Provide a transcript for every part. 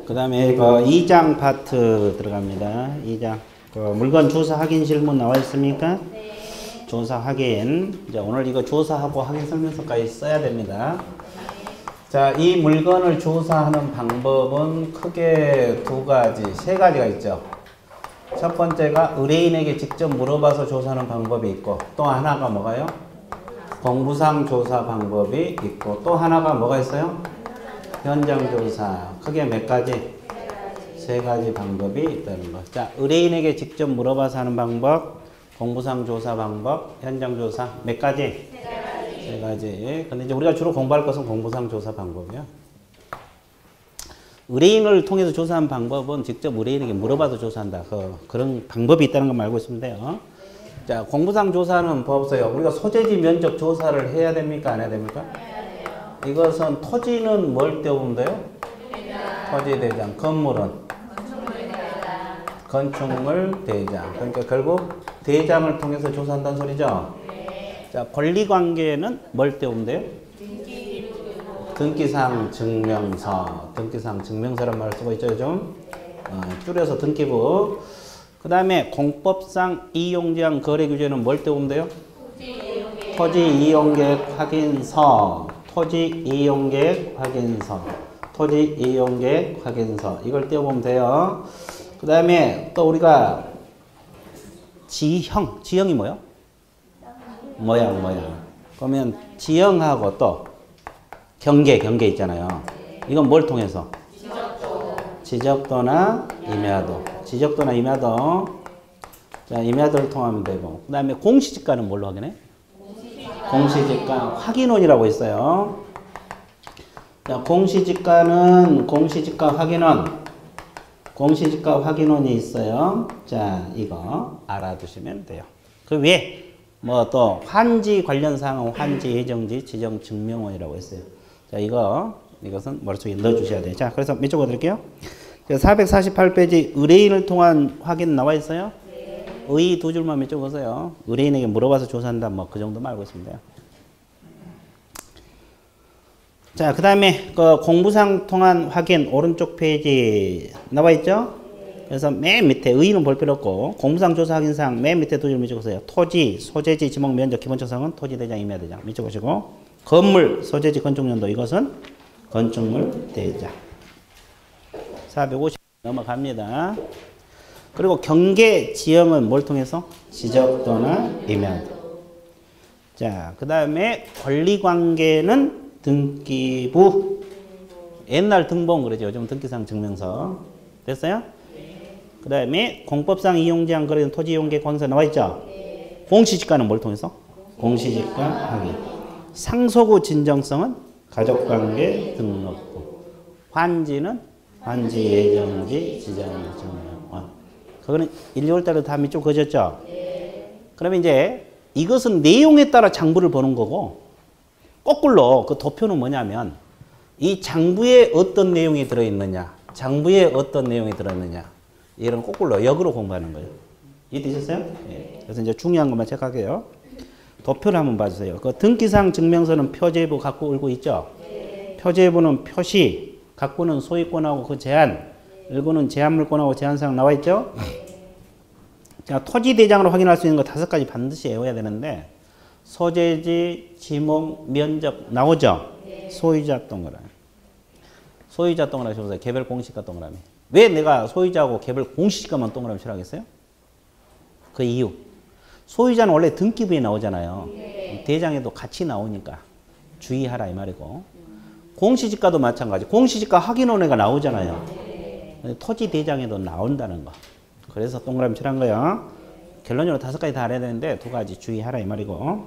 그 다음에 그 2장 파트 들어갑니다. 2장. 그 물건 조사 확인 질문 나와 있습니까? 네. 조사 확인. 이제 오늘 이거 조사하고 확인 설명서까지 써야 됩니다. 자, 이 물건을 조사하는 방법은 크게 세 가지가 있죠. 첫 번째가 의뢰인에게 직접 물어봐서 조사하는 방법이 있고, 또 하나가 뭐가요? 공부상 조사 방법이 있고, 또 하나가 뭐가 있어요? 현장 조사. 크게 몇 가지? 세 가지 방법이 있다는 거. 자, 의뢰인에게 직접 물어봐서 하는 방법, 공부상 조사 방법, 현장 조사 몇 가지? 세 가지. 근데 이제 우리가 주로 공부할 것은 공부상 조사 방법이요. 의뢰인을 통해서 조사한 방법은 직접 의뢰인에게 물어봐서 조사한다. 그런 방법이 있다는 걸 알고 있으면 돼요. 자, 공부상 조사는 보세요. 우리가 소재지 면적 조사를 해야 됩니까? 안 해야 됩니까? 이것은 토지는 뭘 떼어보면 돼요? 토지 대장. 건물은? 건축물 대장. 그러니까 결국 대장을 통해서 조사한다는 소리죠? 자, 권리관계는 뭘 떼우면 돼요? 등기상 증명서. 등기상 증명서란 말을 쓰고 있죠, 좀. 줄여서 등기부. 그 다음에 공법상 이용제한 거래규제는 뭘 떼우면 돼요? 토지 이용계획 확인서. 토지 이용계획 확인서. 토지 이용계획 확인서. 이걸 떼어보면 돼요. 그 다음에 또 우리가 지형. 지형이 뭐요? 모양. 그러면 지형하고 또 경계 있잖아요. 이건 뭘 통해서? 지적도나 임야도. 지적도나 임야도. 자, 임야도를 통하면 되고. 그 다음에 공시지가는 뭘로 확인해? 공시지가 확인원이라고 있어요. 자, 공시지가 확인원이 있어요. 자, 이거 알아두시면 돼요. 그 위에 뭐 또 환지 관련 사항은 환지 예정지 지정 증명원이라고 했어요. 자, 이것은 머릿속에 넣어 주셔야 돼요. 자, 그래서 몇 쪽 드릴게요. 448페이지 의뢰인을 통한 확인 나와 있어요? 네. 의 두 줄만 몇 쪽 오세요. 의뢰인에게 물어봐서 조사한다. 뭐 그 정도만 알고 있으면 돼요. 자, 그 다음에 그 공부상 통한 확인 오른쪽 페이지 나와 있죠? 그래서 맨 밑에 의의는 볼 필요 없고 공부상 조사 확인사항 맨 밑에 두 줄 밑적으세요. 토지, 소재지, 지목, 면적, 기본적 사항은 토지 대장, 임야 대장 밑적으시고 건물, 소재지, 건축연도 이것은 건축물 대장. 450 넘어갑니다. 그리고 경계 지형은 뭘 통해서? 지적도나 임야도. 자, 그 다음에 권리관계는 등기부. 옛날 등본 그러죠. 요즘 등기상 증명서. 됐어요? 그 다음에 공법상 이용제한 거래는 토지 이용계획 확인서 나와 있죠? 공시지가는 뭘 통해서? 공시지가 확인. 상속후 진정성은 가족관계 등록부. 환지는 환지 예정지 지정 증명원. 그거는 1, 2월 달에 다 밑쪽 그어졌죠? 그러면 이제 이것은 내용에 따라 장부를 보는 거고 거꾸로 그 도표는 뭐냐면 이 장부에 어떤 내용이 들어있느냐, 장부에 어떤 내용이 들어있느냐 이런 거꾸로 역으로 공부하는 거예요. 이해되셨어요? 네. 그래서 이제 중요한 것만 체크할게요. 도표를 한번 봐주세요. 그 등기상 증명서는 표제부 갖고 울고 있죠? 표제부는 표시, 갖고는 소유권하고 그 제한, 일구는 제한물권하고 제한사항 나와 있죠? 자, 토지 대장으로 확인할 수 있는 거 5가지 반드시 외워야 되는데 소재지, 지목, 면적 나오죠? 소유자 동그라미. 소유자 동그라미 보세요. 개별 공시가 동그라미. 왜 내가 소유자하고 개별 공시지가만 동그라미 칠하겠어요? 그 이유. 소유자는 원래 등기부에 나오잖아요. 대장에도 같이 나오니까 주의하라 이 말이고. 공시지가도 마찬가지. 공시지가 확인원회가 나오잖아요. 토지 대장에도 나온다는 거. 그래서 동그라미 칠한 거야. 결론적으로 5가지 다 알아야 되는데 2가지 주의하라 이 말이고.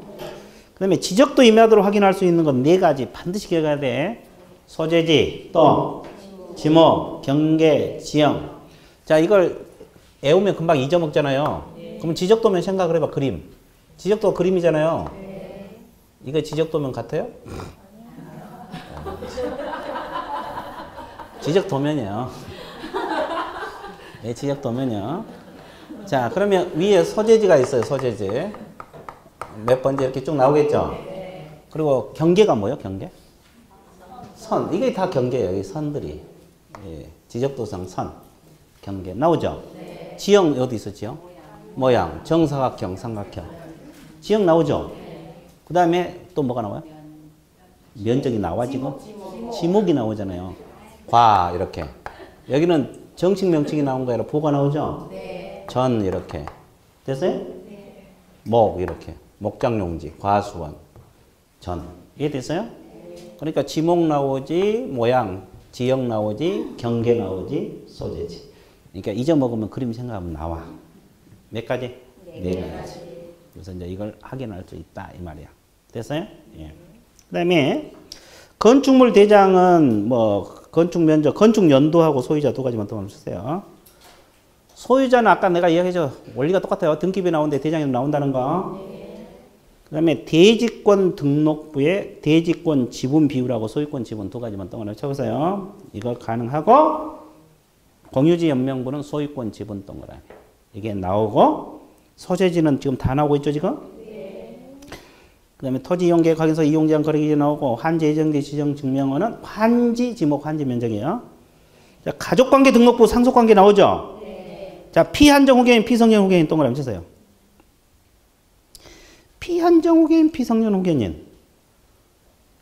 그 다음에 지적도 임야도를 확인할 수 있는 건 4가지 반드시 기억해야 돼. 소재지, 또 지목, 경계, 지형. 자, 이걸 외우면 금방 잊어먹잖아요. 그럼 지적도면 생각을 해봐. 그림. 지적도가 그림이잖아요. 이거 지적도면 같아요? 지적도면이요. 네, 지적도면이요. 자, 그러면 위에 소재지가 있어요. 소재지. 몇 번째 이렇게 쭉 나오겠죠? 그리고 경계가 뭐예요? 경계? 선. 이게 다 경계예요. 이 선들이. 예. 지적도상 선, 경계 나오죠? 네. 지형 어디 있어? 지형? 모양, 정사각형, 삼각형. 지형 나오죠? 네. 그 다음에 또 뭐가 나와요? 면적이 나와 지금? 지목이 나오잖아요. 과 이렇게. 여기는 정식 명칭이 나온 거 아니라 보가 나오죠? 네. 전 이렇게. 됐어요? 네. 목 이렇게. 목장용지, 과수원, 전. 이해됐어요? 네. 그러니까 지목 나오지, 모양, 지형 나오지, 경계 나오지, 소재지. 그러니까 잊어먹으면 그림 생각하면 나와. 몇 가지? 네 가지. 그래서 이제 이걸 확인할 수 있다 이 말이야. 됐어요? 예. 그다음에 건축물 대장은 뭐 건축 면적, 건축 연도하고 소유자 두 가지만 더 주세요. 소유자는 아까 내가 이야기했죠. 원리가 똑같아요. 등기부에 나오는데 대장에도 나온다는 거. 그 다음에 대지권 등록부에 대지권 지분 비율하고 소유권 지분 두 가지만 동그라미 쳐보세요. 이거 가능하고 공유지 연명부는 소유권 지분 동그라미. 이게 나오고 소재지는 지금 다 나오고 있죠 지금? 네. 그 다음에 토지 이용계획 확인서 이용제한 거래기재 나오고 환지 예정지 지정 증명원은 환지 지목 환지 면적이에요. 자, 가족관계 등록부 상속관계 나오죠? 네. 자, 피한정 후견인 피성년 후견인 동그라미 치세요. 피한정 후견인 피성년 후견인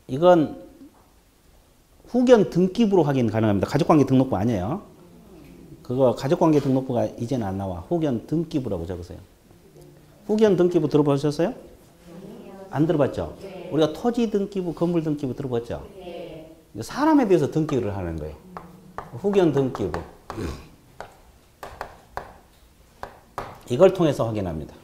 이건 후견 등기부로 확인 가능합니다. 가족관계 등록부 아니에요. 그거 가족관계 등록부가 이제는 안 나와. 후견 등기부라고 적으세요. 후견 등기부 들어보셨어요? 안 들어봤죠? 네. 우리가 토지 등기부, 건물 등기부 들어봤죠? 네. 사람에 대해서 등기를 하는 거예요. 후견 등기부. 이걸 통해서 확인합니다.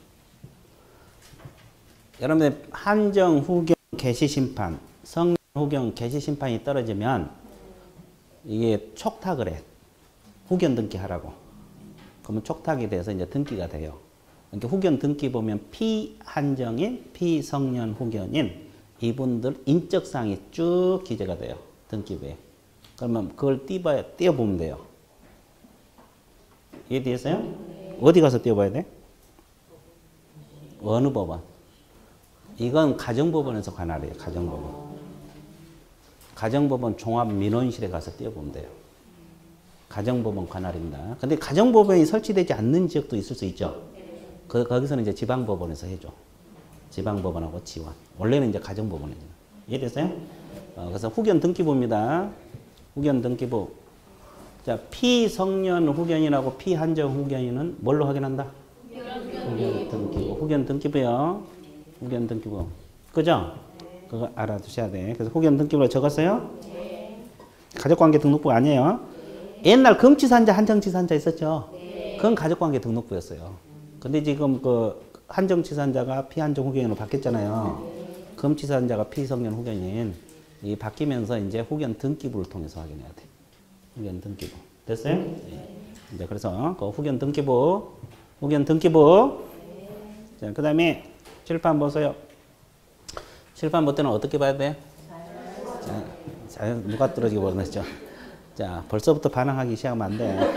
여러분들 한정 후견 개시 심판, 성년 후견 개시 심판이 떨어지면 이게 촉탁을 해. 후견 등기하라고. 그러면 촉탁이 돼서 이제 등기가 돼요. 그러니까 후견 등기 보면 피한정인, 피성년 후견인 이분들 인적사항이 쭉 기재가 돼요. 등기부에. 그러면 그걸 띄워보면 돼요. 이해되셨어요? 어디 가서 띄워봐야 돼? 어느 법원? 이건 가정법원에서 관할이에요. 가정법원. 가정법원 종합민원실에 가서 띄워보면 돼요. 가정법원 관할입니다. 근데 가정법원이 설치되지 않는 지역도 있을 수 있죠. 거기서는 이제 지방법원에서 해줘. 지방법원하고 지원. 원래는 이제 가정법원이죠. 이해됐어요? 그래서 후견 등기부입니다. 후견 등기부. 자, 피성년 후견인하고 피한정 후견인은 뭘로 확인한다? 후견 등기부. 후견 등기부요. 후견 등기부. 그죠? 그거 알아두셔야 돼. 그래서 후견 등기부로 적었어요? 가족관계 등록부 아니에요. 옛날 금치산자, 한정치산자 있었죠? 그건 가족관계 등록부였어요. 근데 지금 그 한정치산자가 피한정 후견인으로 바뀌었잖아요. 금치산자가 피성년 후견인. 이 바뀌면서 이제 후견 등기부를 통해서 확인해야 돼. 후견 등기부. 됐어요? 네. 이제 그래서 그 후견 등기부. 자, 그 다음에 칠판 보세요. 칠판 볼 때는 어떻게 봐야 돼? 자, 누가 떨어지게 보냈죠? 자, 벌써부터 반항하기 시작하면 안 돼.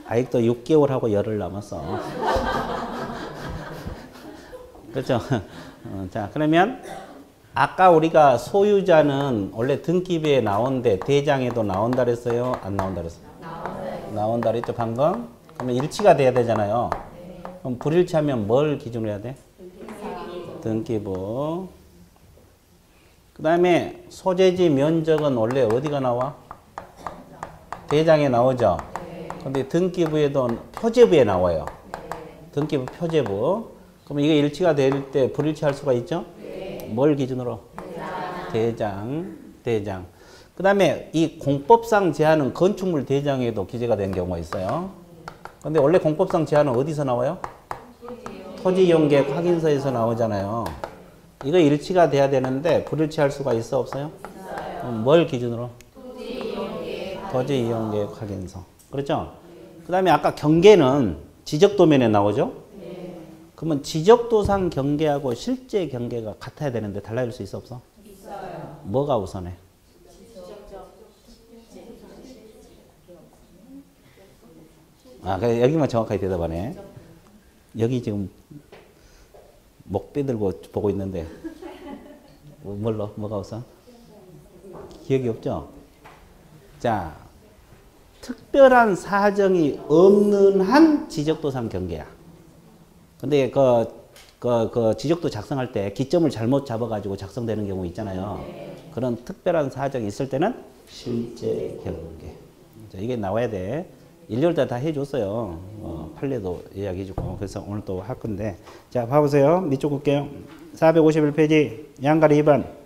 아직도 6개월하고 열흘 남았어. 그렇죠? 자, 그러면 아까 우리가 소유자는 원래 등기부에 나오는데 대장에도 나온다 그랬어요? 안 나온다 그랬어요? 나온다 그랬죠, 방금? 그러면 일치가 돼야 되잖아요. 그럼 불일치하면 뭘 기준으로 해야 돼? 등기부. 그 다음에 소재지 면적은 원래 어디가 나와? 대장에 나오죠? 근데 등기부에도 표제부에 나와요. 등기부 표제부. 그럼 이게 일치가 될 때 불일치할 수가 있죠? 뭘 기준으로? 대장. 그 다음에 이 공법상 제한은 건축물 대장에도 기재가 된 경우가 있어요. 근데 원래 공법상 제한은 어디서 나와요? 토지이용계획 확인서에서 나오잖아요. 이거 일치가 돼야 되는데 불일치할 수가 있어 없어요? 뭘 기준으로? 토지이용계획 확인서. 그렇죠? 그 다음에 아까 경계는 지적도면에 나오죠? 그러면 지적도상 경계하고 실제 경계가 같아야 되는데 달라질 수 있어 없어? 있어요. 뭐가 우선해? 그래, 여기만 정확하게 대답하네. 여기 지금 목 빼들고 보고 있는데 뭐가 우선? 기억이 없죠? 자, 특별한 사정이 없는 한 지적도상 경계야. 근데 그 지적도 작성할 때 기점을 잘못 잡아가지고 작성되는 경우 있잖아요. 그런 특별한 사정이 있을 때는 실제 경계. 이게 나와야 돼. 1년 때 다 해줬어요. 판례도 이야기해주고. 그래서 오늘 또 할 건데. 자, 봐보세요. 밑줄 볼게요. 451페이지. 양가리 2번.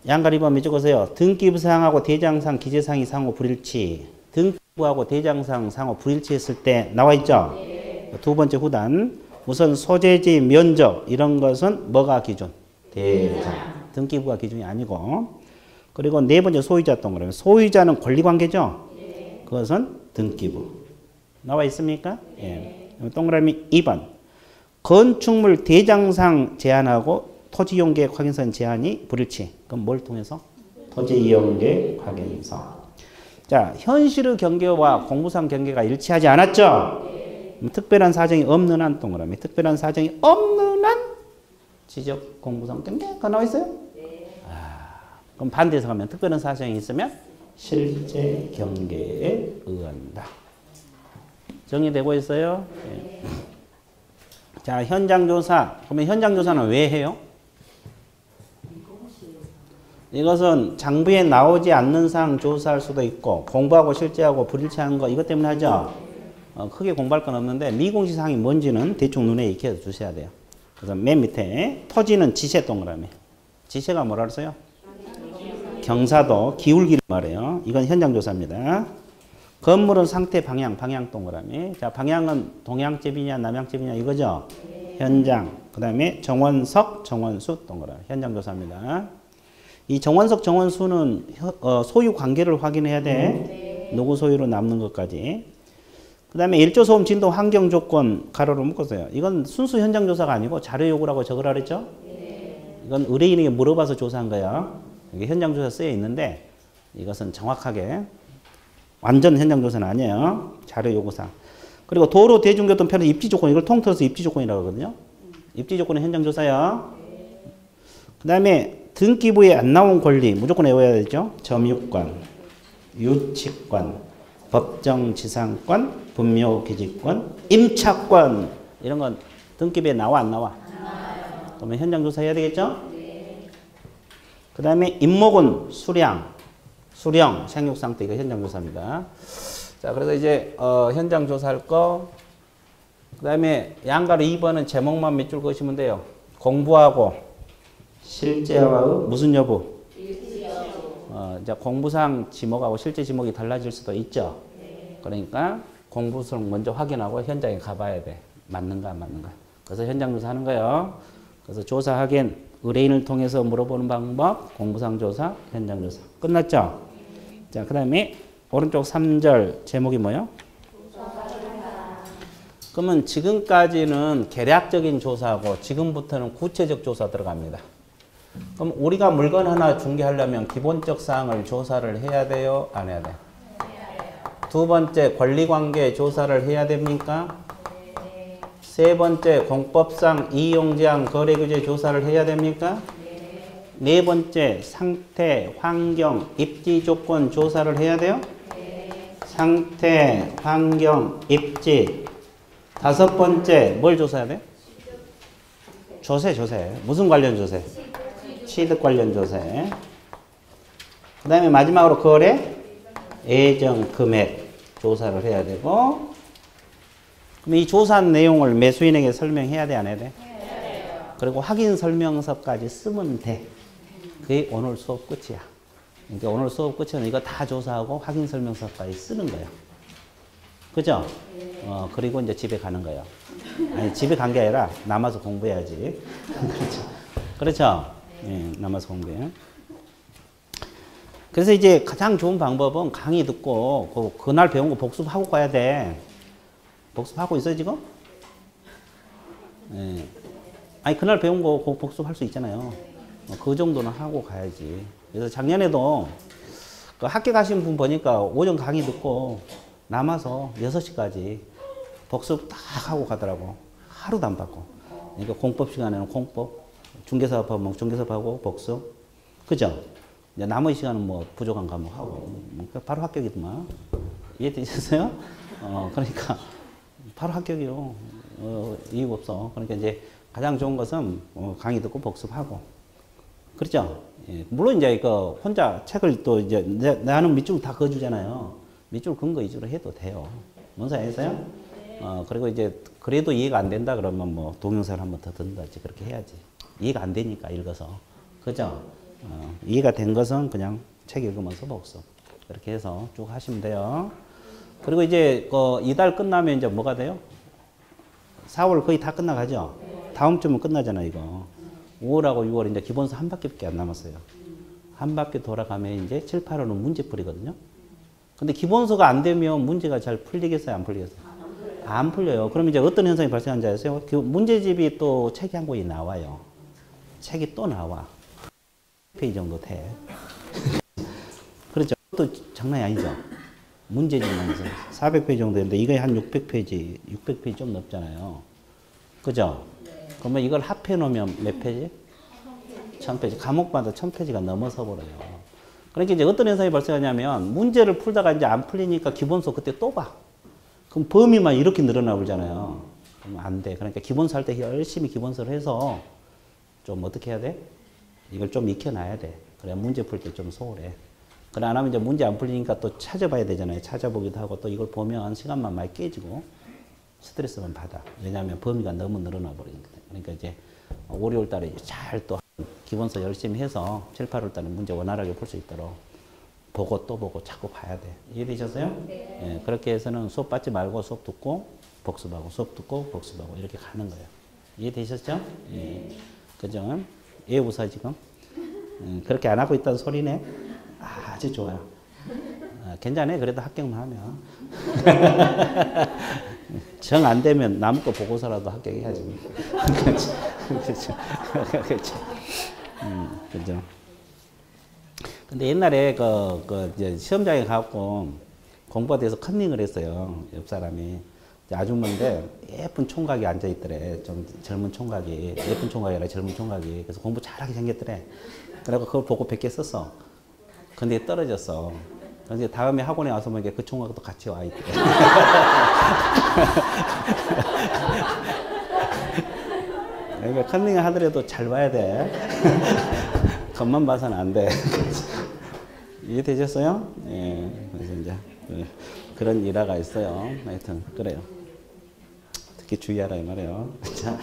양가리 2번 밑줄 보세요. 등기부사항하고 대장상, 기재사항이 상호 불일치. 등기부하고 대장상 상호 불일치했을 때 나와 있죠? 두 번째 후단. 우선 소재지, 면적 이런 것은 뭐가 기준? 대장. 등기부가 기준이 아니고. 그리고 네 번째 소유자 동그라미. 소유자는 권리관계죠? 그것은 등기부. 나와 있습니까? 예. 동그라미 2번. 건축물 대장상 제한하고 토지이용계획 확인서는 제한이 불일치. 그럼 뭘 통해서? 토지이용계획 확인서. 자, 현실의 경계와 공부상 경계가 일치하지 않았죠? 특별한 사정이 없는 한 동그라미. 특별한 사정이 없는 한 지적 공부상 경계가 나와 있어요? 그럼 반대해서 가면 특별한 사정이 있으면 실제 경계에 의한다. 정리되고 있어요? 네. 자, 현장조사. 그러면 현장조사는 왜 해요? 이것은 장부에 나오지 않는 사항 조사할 수도 있고 공부하고 실제하고 불일치하는 거 이것 때문에 하죠. 크게 공부할 건 없는데 미공시 사항이 뭔지는 대충 눈에 익혀 주셔야 돼요. 그래서 맨 밑에 토지는 지시 동그라미. 지시가 뭐라 그랬어요? 경사도 기울기를 말해요. 이건 현장조사입니다. 건물은 상태 방향 동그라미. 자, 방향은 동향집이냐 남향집이냐 이거죠. 현장. 그 다음에 정원석 정원수 동그라미. 현장조사입니다. 이 정원석 정원수는 소유 관계를 확인해야 돼. 누구 소유로 남는 것까지. 그 다음에 일조소음 진도 환경 조건 가로로 묶었어요. 이건 순수 현장조사가 아니고 자료 요구라고 적으라 그랬죠. 이건 의뢰인에게 물어봐서 조사한 거야. 이게 현장조사 쓰여 있는데 이것은 정확하게 완전 현장조사는 아니에요. 자료 요구사항. 그리고 도로 대중교통 편의 입지조건 이걸 통틀어서 입지조건이라고 하거든요. 입지조건은 현장조사야. 그 다음에 등기부에 안 나온 권리 무조건 외워야 되죠. 점유권, 유치권, 법정지상권, 분묘기지권, 임차권 이런 건 등기부에 나와 안 나와? 그러면 현장조사 해야 되겠죠? 그 다음에 임목은 수령, 생육상태 이거 현장조사입니다. 자, 그래서 이제 현장 조사할 거. 그 다음에 양가로 2번은 제목만 밑줄 그으시면 돼요. 공부하고 실제와의 무슨 여부? 이제 공부상 지목하고 실제 지목이 달라질 수도 있죠. 그러니까 공부상 먼저 확인하고 현장에 가봐야 돼. 맞는가 안 맞는가. 그래서 현장 조사하는 거예요. 그래서 조사 확인, 의뢰인을 통해서 물어보는 방법, 공부상 조사, 현장 조사. 끝났죠? 자, 그 다음에 오른쪽 3절 제목이 뭐예요? 그러면 지금까지는 개략적인 조사하고 지금부터는 구체적 조사 들어갑니다. 그럼 우리가 물건 하나 중개하려면 기본적 사항을 조사를 해야 돼요? 안 해야 돼요? 두 번째 권리관계 조사를 해야 됩니까? 세 번째 공법상 이용제한 거래규제 조사를 해야 됩니까? 네 번째 상태, 환경, 입지 조건 조사를 해야 돼요? 상태, 환경, 입지. 다섯 번째 뭘 조사해야 돼? 조세. 무슨 관련 조세? 취득 관련 조세. 그 다음에 마지막으로 거래, 예정 금액 조사를 해야 되고. 그럼 이 조사한 내용을 매수인에게 설명해야 돼, 안 해야 돼? 그리고 확인 설명서까지 쓰면 돼. 그게 오늘 수업 끝이야. 그러니까 오늘 수업 끝에는 이거 다 조사하고 확인 설명서까지 쓰는 거예요. 그죠? 그리고 이제 집에 가는 거예요. 아니, 집에 간 게 아니라 남아서 공부해야지. 그렇죠? 예, 남아서 공부해. 그래서 이제 가장 좋은 방법은 강의 듣고 그날 배운 거 복습하고 가야 돼. 복습하고 있어요, 지금? 예. 아니, 그날 배운 거 복습할 수 있잖아요. 그 정도는 하고 가야지. 그래서 작년에도 그 학교 가신 분 보니까 오전 강의 듣고 남아서 6시까지 복습 딱 하고 가더라고. 하루도 안 받고. 그러니까 공법 시간에는 공법, 중개사업하면 중개사업하고 복습. 그죠? 이제 나머지 시간은 뭐 부족한 과목 하고 그러니까 바로 합격이더만. 이해되셨어요? 그러니까 바로 합격이요. 이유 없어. 그러니까 이제 가장 좋은 것은 강의 듣고 복습하고. 그렇죠? 예. 물론 이제 그 혼자 책을 또 이제 나는 밑줄 다 그어주잖아요. 밑줄 근거 위주로 해도 돼요. 뭔 소리 아니세요? 그리고 이제 그래도 이해가 안 된다 그러면 뭐 동영상을 한번 더 듣는다지 그렇게 해야지. 이해가 안 되니까 읽어서. 그죠? 이해가 된 것은 그냥 책 읽으면서 복습. 그렇게 해서 쭉 하시면 돼요. 그리고 이제 이달 끝나면 이제 뭐가 돼요? 4월 거의 다 끝나가죠? 다음 주면 끝나잖아, 이거. 5월하고 6월 이제 기본서 한 바퀴밖에 안 남았어요. 한 바퀴 돌아가면 이제 7, 8월은 문제풀이거든요. 근데 기본서가 안 되면 문제가 잘 풀리겠어요? 안 풀리겠어요? 안 풀려요. 그럼 이제 어떤 현상이 발생하는지 아세요? 그 문제집이 또 책이 한 권이 나와요. 책이 또 나와. 페이지 정도 돼. 그렇죠. 또 장난이 아니죠. 문제집만 해서 400페이지 정도 되는데 이게 한 600페이지 좀 넘잖아요. 그죠? 그러면 이걸 합해 놓으면 몇 페이지? 1000페이지. 과목마다 1000페이지가 넘어서 버려요. 그러니까 이제 어떤 현상이 발생하냐면 문제를 풀다가 이제 안 풀리니까 기본서 그때 또 봐. 그럼 범위만 이렇게 늘어나 버리잖아요. 그러면 안 돼. 그러니까 기본서 할 때 열심히 기본서를 해서 좀 어떻게 해야 돼? 이걸 좀 익혀놔야 돼. 그래야 문제 풀 때 좀 소홀해. 그래 안 하면 이제 문제 안 풀리니까 또 찾아봐야 되잖아요. 찾아보기도 하고 또 이걸 보면 시간만 많이 깨지고 스트레스만 받아. 왜냐하면 범위가 너무 늘어나 버리니까. 그러니까 이제 5, 6월 달에 잘 또 기본서 열심히 해서 7, 8월 달에 문제 원활하게 풀 수 있도록 보고 또 보고 자꾸 봐야 돼. 이해되셨어요? 네. 예, 그렇게 해서는 수업 받지 말고 수업 듣고 복습하고 수업 듣고 복습하고 이렇게 가는 거예요. 이해되셨죠? 예. 그죠? 예, 웃어 지금? 그렇게 안 하고 있다는 소리네. 아주 좋아요. 괜찮아요. 그래도 합격만 하면. 정 안 되면 남의 거 보고서라도 합격해야지. 그렇죠. 그렇죠. 그죠. 근데 옛날에 이제 시험장에 가고 공부가 돼서 컨닝을 했어요. 옆 사람이. 아줌마인데 예쁜 총각이 앉아있더래. 좀 젊은 총각이. 예쁜 총각이 아니라 젊은 총각이. 그래서 공부 잘하게 생겼더래. 그래서 그걸 보고 100개 썼어. 근데 떨어졌어. 그래서 다음에 학원에 와서 보니까 그 총각도 같이 와 있대. 그러니까 컨닝을 하더라도 잘 봐야 돼. 겉만 봐서는 안 돼. 이해되셨어요? 예. 그래서 이제 그런 일화가 있어요. 하여튼 그래요. 특히 주의하라 이 말이에요. 자,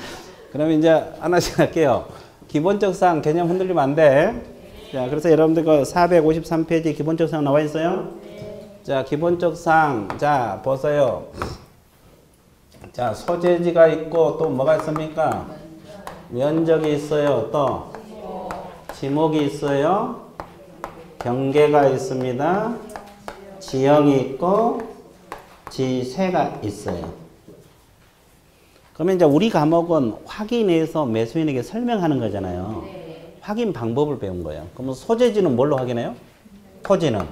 그러면 이제 하나씩 할게요. 기본적 사항 개념 흔들리면 안 돼. 자, 그래서 여러분들 그 453페이지 기본적 사항 나와 있어요? 자, 기본적 사항. 자, 보세요. 자, 소재지가 있고 또 뭐가 있습니까? 면적이 있어요. 또 지목이 있어요. 경계가 있습니다. 지형이 있고 지세가 있어요. 그러면 이제 우리 과목은 확인해서 매수인에게 설명하는 거잖아요. 확인 방법을 배운 거예요. 그러면 소재지는 뭘로 확인해요? 토지는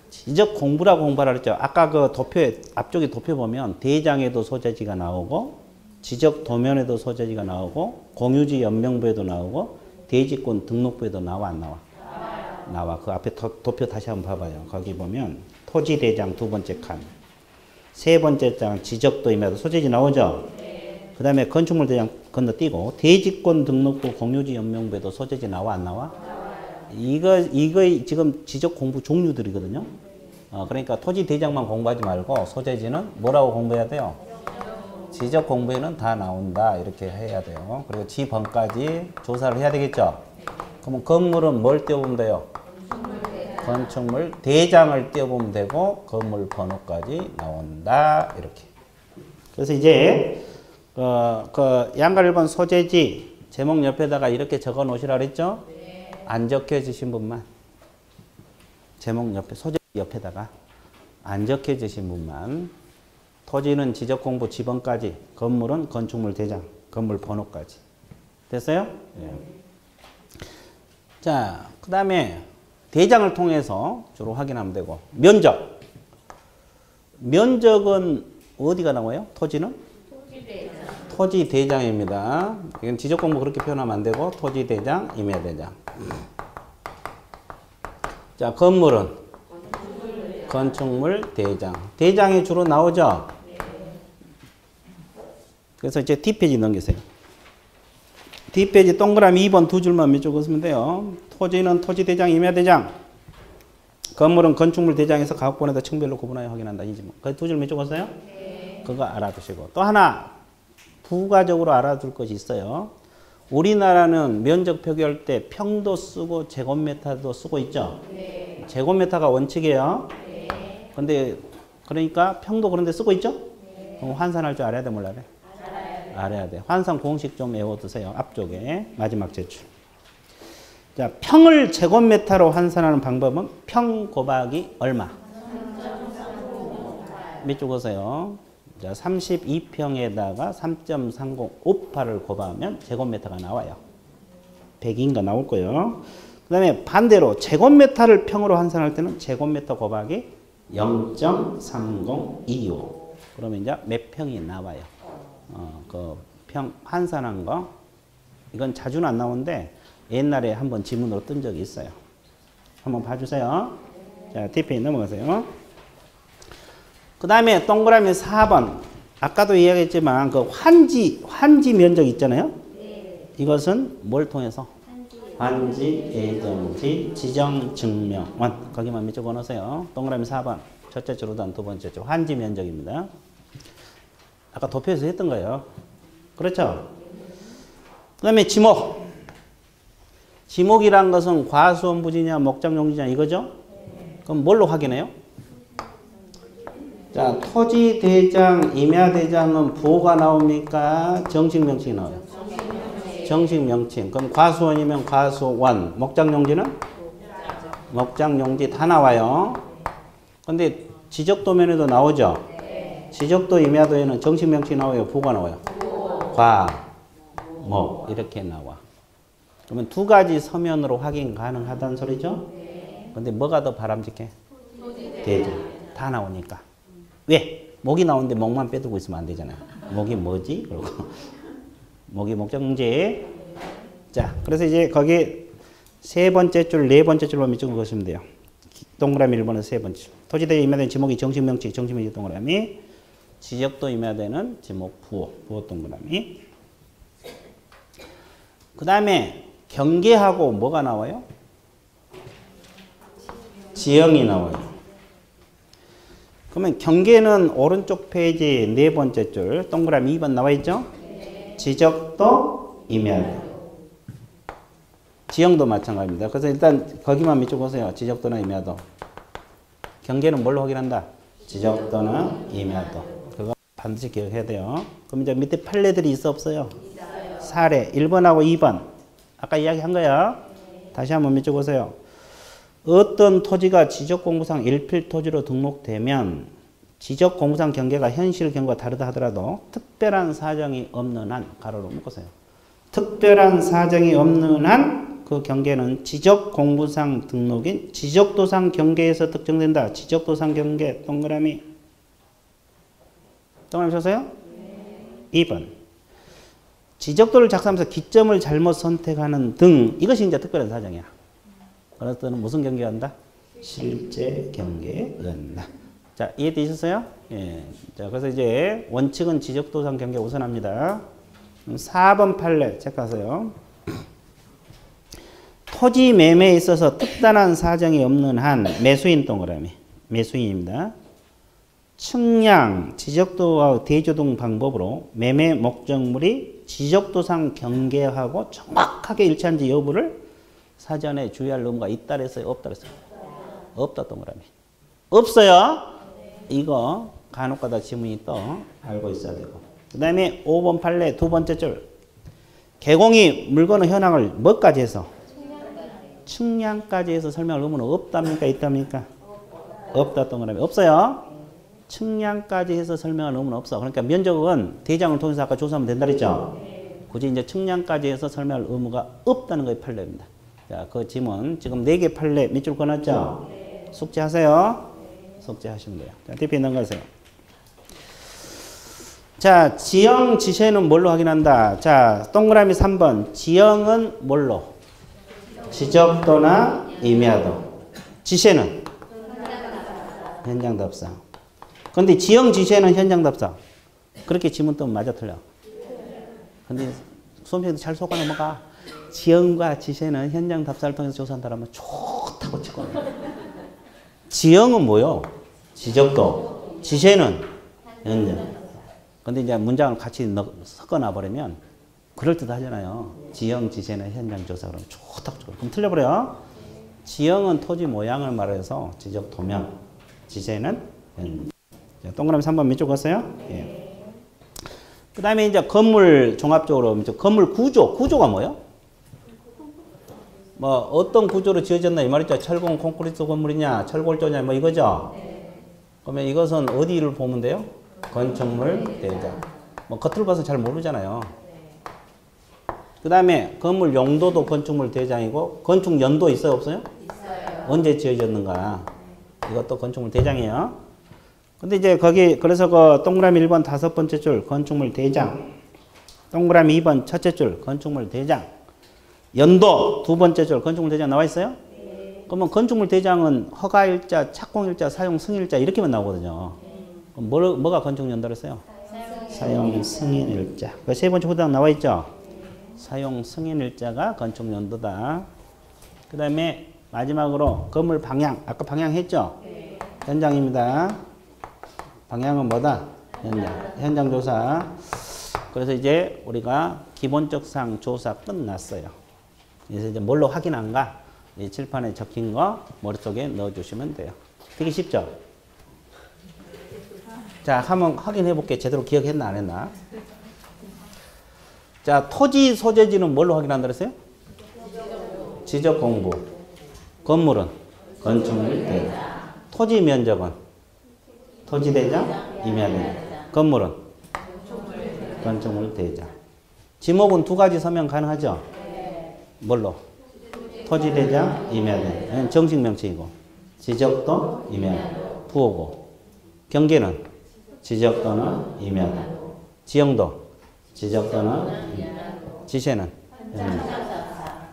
지적 공부라고 공부하라 그랬죠. 아까 그 도표에 앞쪽에 도표 보면 대장에도 소재지가 나오고 지적 도면에도 소재지가 나오고 공유지 연명부에도 나오고 대지권 등록부에도 나와 안 나와? 나와. 그 앞에 도표 다시 한번 봐봐요. 거기 보면 토지 대장 두 번째 칸, 세 번째 장 지적도임에도 소재지 나오죠. 그 다음에 건축물 대장 건너뛰고 대지권 등록부 공유지 연명부에도 소재지 나와 안 나와? 이거 지금 지적 공부 종류들이거든요. 그러니까 토지 대장만 공부하지 말고 소재지는 뭐라고 공부해야 돼요? 지적 공부에는 다 나온다. 이렇게 해야 돼요. 그리고 지번까지 조사를 해야 되겠죠. 그러면 건물은 뭘 띄워보면 돼요? 건축물 대장을 띄워보면 되고 건물 번호까지 나온다. 이렇게. 그래서 이제 양가 1번 소재지 제목 옆에다가 이렇게 적어 놓으시라 그랬죠? 안 적혀주신 분만. 제목 옆에 소재지 옆에다가 안 적혀주신 분만. 토지는 지적 공부 지번까지, 건물은 건축물 대장, 건물 번호까지. 됐어요? 예. 자, 그 다음에 대장을 통해서 주로 확인하면 되고, 면적. 면적은 어디가 나와요? 토지는? 토지 대장입니다. 이건 지적 공부 그렇게 표현하면 안 되고, 토지 대장, 임야 대장. 자, 건물은 건축물 대장. 대장이 주로 나오죠? 그래서 이제 뒷페이지 넘기세요. 뒷페이지 동그라미 2번 두 줄만 몇 줄 그으면 돼요. 토지는 토지대장, 임야대장. 건물은 건축물 대장에서 가옥권에다 층별로 구분하여 확인한다. 이 지문. 그 두 줄 몇 줄 그었어요? 그거 알아두시고. 또 하나 부가적으로 알아둘 것이 있어요. 우리나라는 면적 표기할 때 평도 쓰고 제곱미터도 쓰고 있죠? 제곱미터가 원칙이에요. 근데 그러니까 평도 그런 데 쓰고 있죠? 그럼 환산할 줄 알아야 돼, 몰라야 돼? 알아야 돼. 환산 공식 좀 외워두세요. 앞쪽에 마지막 제출. 자, 평을 제곱미터로 환산하는 방법은 평 곱하기 얼마? 몇 줄 그으세요? 자, 32평에다가 3.3058을 곱하면 제곱미터가 나와요. 100인가 나올 거예요. 그 다음에 반대로 제곱미터를 평으로 환산할 때는 제곱미터 곱하기 0.3025. 그러면 이제 몇 평이 나와요. 그 평 환산한 거. 이건 자주는 안 나오는데 옛날에 한번 지문으로 뜬 적이 있어요. 한번 봐주세요. 자, 뒷페이지 넘어가세요. 그 다음에 동그라미 4번. 아까도 이야기했지만 그 환지 면적 있잖아요. 이것은 뭘 통해서? 환지, 예정지, 지정, 증명. 거기만 몇 줄 넣으세요. 동그라미 4번. 첫째 줄, 두 번째 줄. 환지 면적입니다. 아까 도표에서 했던 거예요. 그렇죠? 그 다음에 지목. 지목이란 것은 과수원부지냐 목장용지냐 이거죠? 그럼 뭘로 확인해요? 자, 토지대장, 임야대장은 부호가 나옵니까? 정식명칭이 나와요? 정식명칭. 그럼 과수원이면 과수원. 목장용지는? 목장용지 다 나와요. 근데 지적도면에도 나오죠? 지적도, 임야도에는 정식명칭이 나와요? 부호가 나와요? 과, 목 이렇게 나와. 그러면 두 가지 서면으로 확인 가능하다는 소리죠? 근데 뭐가 더 바람직해? 대장. 다 나오니까. 왜? 목이 나오는데 목만 빼두고 있으면 안 되잖아요. 목이 뭐지? 그러고 목이 목적문제. 자, 그래서 이제 거기 세 번째 줄, 네 번째 줄로 밑줄 그으시면 돼요. 동그라미 1번은 세 번째. 토지대 임야된 지목이 정식명칭, 정식명칭 동그라미. 지적도 임야되는 지목 부호, 부호 동그라미. 그 다음에 경계하고 뭐가 나와요? 지형이 나와요. 그러면 경계는 오른쪽 페이지 네 번째 줄 동그라미 2번 나와 있죠? 지적도 임야도. 지형도 마찬가지입니다. 그래서 일단 거기만 밑줄 보세요. 지적도나 임야도. 경계는 뭘로 확인한다? 지적도나 임야도. 그거 반드시 기억해야 돼요. 그럼 이제 밑에 판례들이 있어 없어요? 사례 1번하고 2번. 아까 이야기한 거야. 다시 한번 밑줄 보세요. 어떤 토지가 지적공부상 1필 토지로 등록되면 지적공부상 경계가 현실 경과가 다르다 하더라도 특별한 사정이 없는 한, 가로로 묶으세요. 특별한 사정이 없는 한 그 경계는 지적공부상 등록인 지적도상 경계에서 특정된다. 지적도상 경계 동그라미. 동그라미 쳤어요? 2번. 지적도를 작성하면서 기점을 잘못 선택하는 등 이것이 이제 특별한 사정이야. 그래서 또는 무슨 경계가 한다? 실제 경계가 한다. 자, 이해되셨어요? 예. 자, 그래서 이제 원칙은 지적도상 경계 우선합니다. 4번 판례 체크하세요. 토지 매매에 있어서 특단한 사정이 없는 한 매수인 동그라미. 매수인입니다. 측량, 지적도와 대조 등 방법으로 매매 목적물이 지적도상 경계하고 정확하게 일치한지 여부를 사전에 주의할 의무가 있다 그랬어요? 없다 그랬어요? 없다 동그라미. 없어요? 이거 간혹가다 지문이 또 알고 있어야 되고. 그 다음에 5번 판례 두 번째 줄. 개공이 물건의 현황을 뭐까지 해서? 측량까지 해서 설명할 의무는 없답니까? 있답니까? 없다 동그라미. 없어요? 측량까지 해서 설명할 의무는 없어. 그러니까 면적은 대장을 통해서 아까 조사하면 된다 그랬죠? 굳이 이제 측량까지 해서 설명할 의무가 없다는 거의 판례입니다. 자, 그 지문 지금 4개 판례 밑줄 꺼놨죠? 숙제하세요. 숙제하시면 돼요. 자, DP 넘어가세요. 자, 지형 지세는 뭘로 확인한다? 자, 동그라미 3번. 지형은 뭘로? 지적도나 임야도. 지세는 현장 답사. 근데 지형 지세는 현장 답사. 그렇게 지문 뜨면 맞아 틀려. 근데 수험생들 잘 속아 넘어가. 지형과 지세는 현장 답사를 통해서 조사한다라면 좋다고 치고. 지형은 뭐요? 지적도. 지세는 현장. 근데 이제 문장을 같이 섞어놔 버리면 그럴듯하잖아요. 지형, 지세는 현장 조사 그러면 좋다고 치고. 그럼 틀려버려. 지형은 토지 모양을 말해서 지적 도면. 지세는 현장. 자, 동그라미 3번 밑줄 걷어요? 예. 그 다음에 이제 건물 종합적으로, 건물 구조. 구조가 뭐예요? 뭐, 어떤 구조로 지어졌나 이 말이죠. 철공 콘크리트 건물이냐, 철골조냐, 뭐 이거죠? 그러면 이것은 어디를 보면 돼요? 건축물 대장. 뭐, 겉으로 봐서 잘 모르잖아요. 그 다음에 건물 용도도 건축물 대장이고, 건축 연도 있어요, 없어요? 있어요. 언제 지어졌는가? 이것도 건축물 대장이에요. 근데 이제 거기, 그래서 그 동그라미 1번 다섯 번째 줄, 건축물 대장. 동그라미 2번 첫째 줄, 건축물 대장. 연도 두 번째 줄, 건축물 대장 나와 있어요? 네. 그러면 건축물 대장은 허가일자, 착공일자, 사용 승인일자 이렇게만 나오거든요. 그럼 뭐가 건축 연도를 써요? 사용 승인일자. 그 세 번째 후딱 나와 있죠? 사용 승인일자가 건축 연도다. 그 다음에 마지막으로 건물 방향. 아까 방향 했죠? 네. 현장입니다. 방향은 뭐다? 현장 조사. 그래서 이제 우리가 기본적 사항 조사 끝났어요. 그래서 이제 뭘로 확인한가? 이 칠판에 적힌 거 머릿속에 넣어주시면 돼요. 되게 쉽죠? 자, 한번 확인해 볼게. 제대로 기억했나 안 했나? 자, 토지 소재지는 뭘로 확인한다 그랬어요? 지적 공부. 건물은 건축물 대장. 토지 면적은 토지 대장, 임야 대장. 건물은 건축물 대장. 지목은 두 가지 서명 가능하죠? 뭘로? 토지 대장, 임야 대장. 정식 명칭이고. 지적도, 임야, 부호고. 경계는 지적도는 임야, 지형도 지적도는 지세는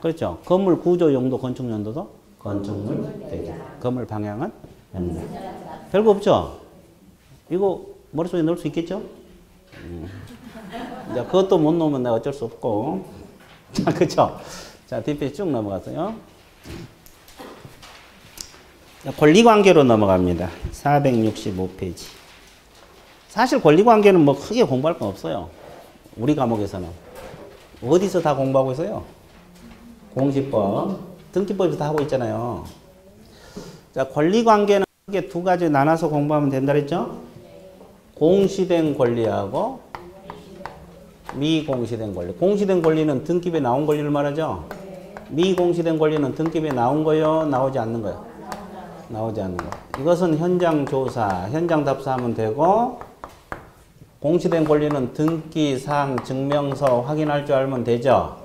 그렇죠. 건물 구조 용도 건축 연도도 건축물 대장. 건물 방향은 현장. 별거 없죠? 이거 머릿속에 넣을 수 있겠죠? 이제 그것도 못 넣으면 내가 어쩔 수 없고. 자, 그쵸? 자, 뒷페이지 쭉 넘어갔어요. 권리관계로 넘어갑니다. 465페이지. 사실 권리관계는 뭐 크게 공부할 건 없어요. 우리 과목에서는. 어디서 다 공부하고 있어요? 공시법, 등기법에서 다 하고 있잖아요. 자, 권리관계는 크게 두 가지 나눠서 공부하면 된다 그랬죠? 공시된 권리하고 미공시된 권리. 공시된 권리는 등기부에 나온 권리를 말하죠? 미공시된 권리는 등기부에 나온 거요? 나오지 않는 거요? 나오지 않는 거. 이것은 현장 조사, 현장 답사하면 되고, 공시된 권리는 등기사항 증명서 확인할 줄 알면 되죠?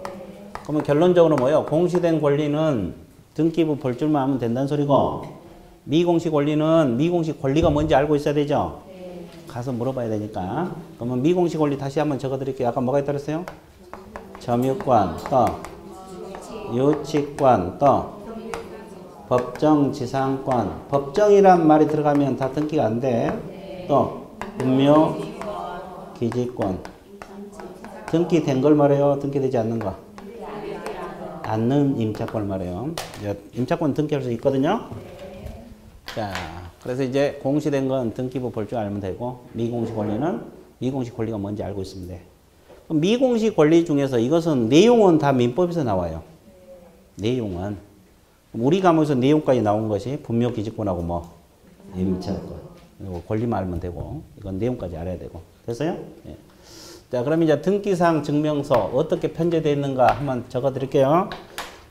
그러면 결론적으로 뭐예요? 공시된 권리는 등기부 볼 줄만 하면 된다는 소리고, 미공시 권리는 미공시 권리가 뭔지 알고 있어야 되죠? 가서 물어봐야 되니까. 그러면 미공시 권리 다시 한번 적어드릴게요. 아까 뭐가 있다 그랬어요? 점유권, 또 유치권, 또 법정지상권. 법정이란 말이 들어가면 다 등기가 안 돼. 또 분묘 기지권. 등기된 걸 말해요? 등기되지 않는 거? 않는 임차권을 말해요. 임차권 등기할 수 있거든요. 자, 그래서 이제 공시된 건 등기부 볼 줄 알면 되고, 미공시 권리는 미공시 권리가 뭔지 알고 있으면 돼. 그럼 미공시 권리 중에서 이것은 내용은 다 민법에서 나와요. 내용은. 우리 과목에서 내용까지 나온 것이 분묘기지권하고 뭐 임차권. 그리고 권리만 알면 되고, 이건 내용까지 알아야 되고. 됐어요? 예. 자, 그럼 이제 등기사항 증명서 어떻게 편제되어 있는가 한번 적어 드릴게요.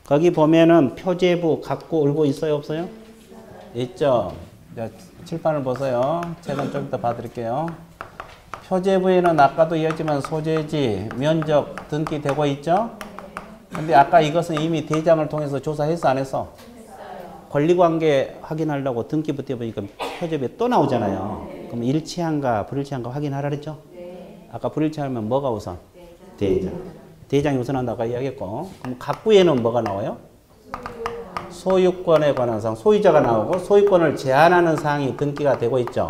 거기 보면은 표제부 갖고 울고 있어요, 없어요? 있죠. 자, 칠판을 보세요. 책은 좀 이따 봐드릴게요. 표제부에는 아까도 이었지만 소재지, 면적 등기되고 있죠? 근데 아까 이것은 이미 대장을 통해서 조사했어, 안 했어? 권리관계 확인하려고 등기부 때 보니까 표제부에 또 나오잖아요. 그럼 일치한가 불일치한가 확인하라 그랬죠? 아까 불일치하면 뭐가 우선? 대장. 대장이 우선한다고 아까 이야기했고. 그럼 각부에는 뭐가 나와요? 소유권에 관한 사항, 소유자가 나오고 소유권을 제한하는 사항이 등기가 되고 있죠.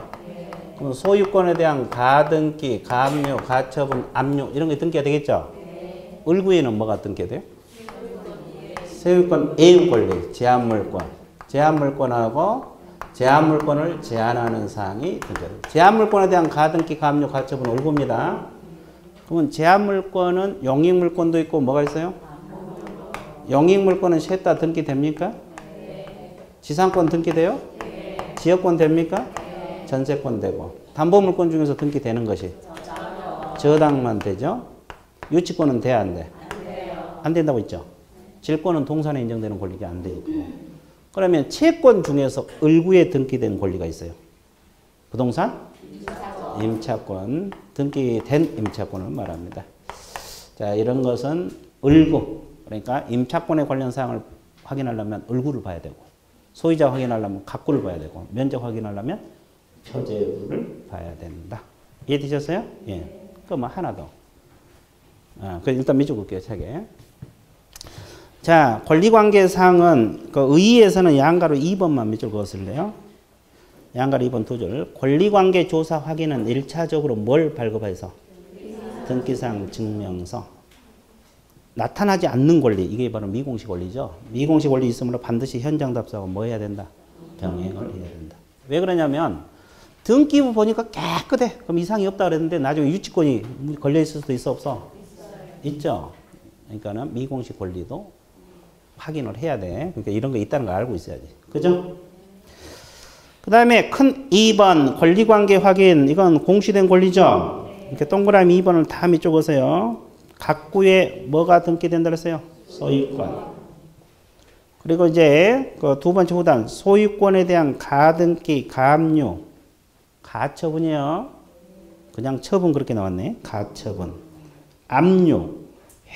그럼 소유권에 대한 가등기, 가압류, 가처분, 압류 이런 게 등기가 되겠죠. 을구에는 뭐가 등기가 돼요? 소유권 A의 권리, 제한물권. 제한물권하고 제한물권을 제한하는 사항이 등기가 돼요. 제한물권에 대한 가등기, 가압류, 가처분 을구입니다. 그러면 제한물권은 용익물권도 있고 뭐가 있어요? 용익물권은 셋 다 등기됩니까? 지상권 등기돼요? 지역권 됩니까? 전세권 되고. 담보물권 중에서 등기되는 것이 저당만 되죠? 유치권은 돼, 안 돼? 안 된다고 했죠? 질권은 동산에 인정되는 권리가 안 되고. 그러면 채권 중에서 을구에 등기된 권리가 있어요. 부동산? 임차권. 등기된 임차권을 말합니다. 자, 이런 것은 을구. 그러니까 임차권에 관련 사항을 확인하려면 을구를 봐야 되고, 소유자 확인하려면 갑구를 봐야 되고, 면적 확인하려면 표제구를 봐야 된다. 이해되셨어요? 예. 그럼 하나 더. 그럼 일단 밑줄 볼게요, 책에. 자, 권리관계사항은 그 의의에서는 양가로 2번만 밑줄 그었을래요. 양가로 2번 두 줄. 권리관계 조사 확인은 1차적으로 뭘 발급해서? 등기상 증명서. 나타나지 않는 권리. 이게 바로 미공시 권리죠. 미공시 권리 있으므로 반드시 현장 답사하고 뭐 해야 된다? 병행을 해야 된다. 왜 그러냐면 등기부 보니까 깨끗해. 그럼 이상이 없다 그랬는데 나중에 유치권이 걸려 있을 수도 있어, 없어? 있죠. 그러니까는 미공시 권리도 확인을 해야 돼. 그러니까 이런 거 있다는 걸 알고 있어야지. 그죠? 그 다음에 큰 2번 권리관계 확인. 이건 공시된 권리죠. 이렇게 동그라미 2번을 다 밑줄 그으세요. 각구에 뭐가 등기된다 그랬어요? 소유권. 그리고 이제 그 두 번째 후단 소유권에 대한 가등기, 가압류, 가처분이요. 그냥 처분 그렇게 나왔네. 가처분, 압류,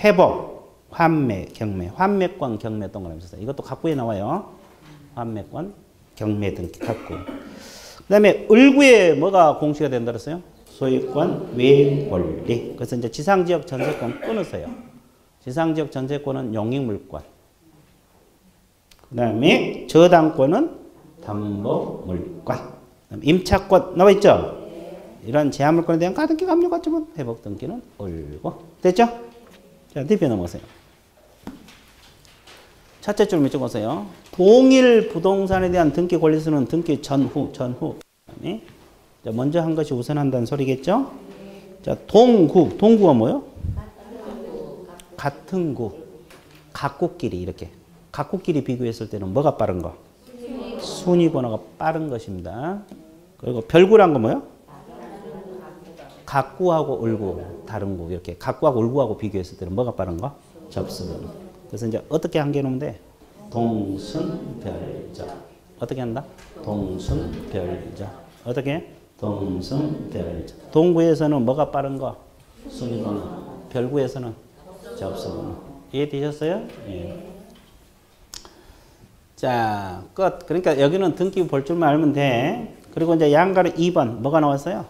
회복, 환매, 경매. 환매권, 경매 동그라미 있어요. 이것도 각구에 나와요. 환매권, 경매 등기 각구. 그 다음에 을구에 뭐가 공시가 된다 그랬어요? 소유권 외 권리. 그래서 이제 지상지역 전세권 끊으세요. 지상지역 전세권은 용익물권. 그 다음에 저당권은 담보물권. 임차권 나와 있죠? 이런 제한물권에 대한 가등기, 압류, 가처분, 회복 등기는 을고. 됐죠? 자, 뒤에 넘어가세요. 첫째 줄 밑줄 보세요. 동일 부동산에 대한 등기 권리수는 등기 전후. 자, 먼저 한 것이 우선한다는 소리겠죠? 자, 동구가 뭐요? 같은 구. 각구끼리 이렇게. 각구끼리 비교했을 때는 뭐가 빠른 거? 순위 번호가 빠른 것입니다. 그리고 별구란 건 뭐요? 각구하고 을구, 다른 구 이렇게. 각구하고 을구하고 비교했을 때는 뭐가 빠른 거? 접수번. 그래서 이제 어떻게 한계놓으면 돼? 동순별적. 어떻게 한다? 동순별적. 어떻게? 동순별적. 동구에서는 뭐가 빠른 거? 순위번호. 별구에서는 접수번호. 이해되셨어요? 예. 자, 끝. 그러니까 여기는 등기부 볼 줄만 알면 돼. 그리고 이제 양가로 2번 뭐가 나왔어요?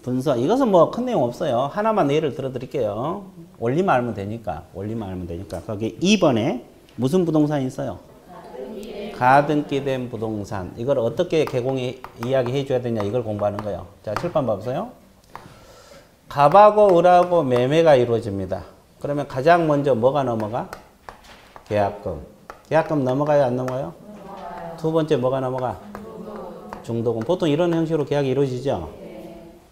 분서. 이것은 뭐 큰 내용 없어요. 하나만 예를 들어 드릴게요. 원리만 알면 되니까. 원리만 알면 되니까. 거기 2번에 무슨 부동산이 있어요? 가등기된 부동산. 이걸 어떻게 개공이 이야기해 줘야 되냐 이걸 공부하는 거예요. 자, 칠판 봐보세요. 갑하고 을하고 매매가 이루어집니다. 그러면 가장 먼저 뭐가 넘어가? 계약금. 계약금 넘어가요? 안 넘어가요? 두 번째 뭐가 넘어가? 중도금. 보통 이런 형식으로 계약이 이루어지죠?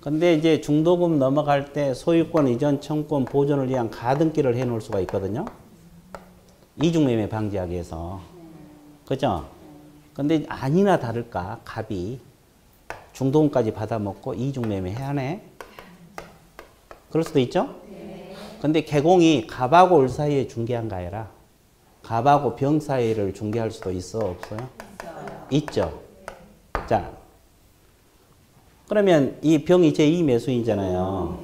근데 이제 중도금 넘어갈 때 소유권 이전 청구권 보존을 위한 가등기를 해 놓을 수가 있거든요. 이중매매 방지하기 위해서. 그죠? 근데 아니나 다를까 갑이 중도금까지 받아먹고 이중매매 해야 하네. 그럴 수도 있죠? 근데 개공이 갑하고 을 사이에 중개한 거 아니라 갑하고 병 사이를 중개할 수도 있어? 없어요? 있죠. 자, 그러면 이 병이 제2 매수인이잖아요.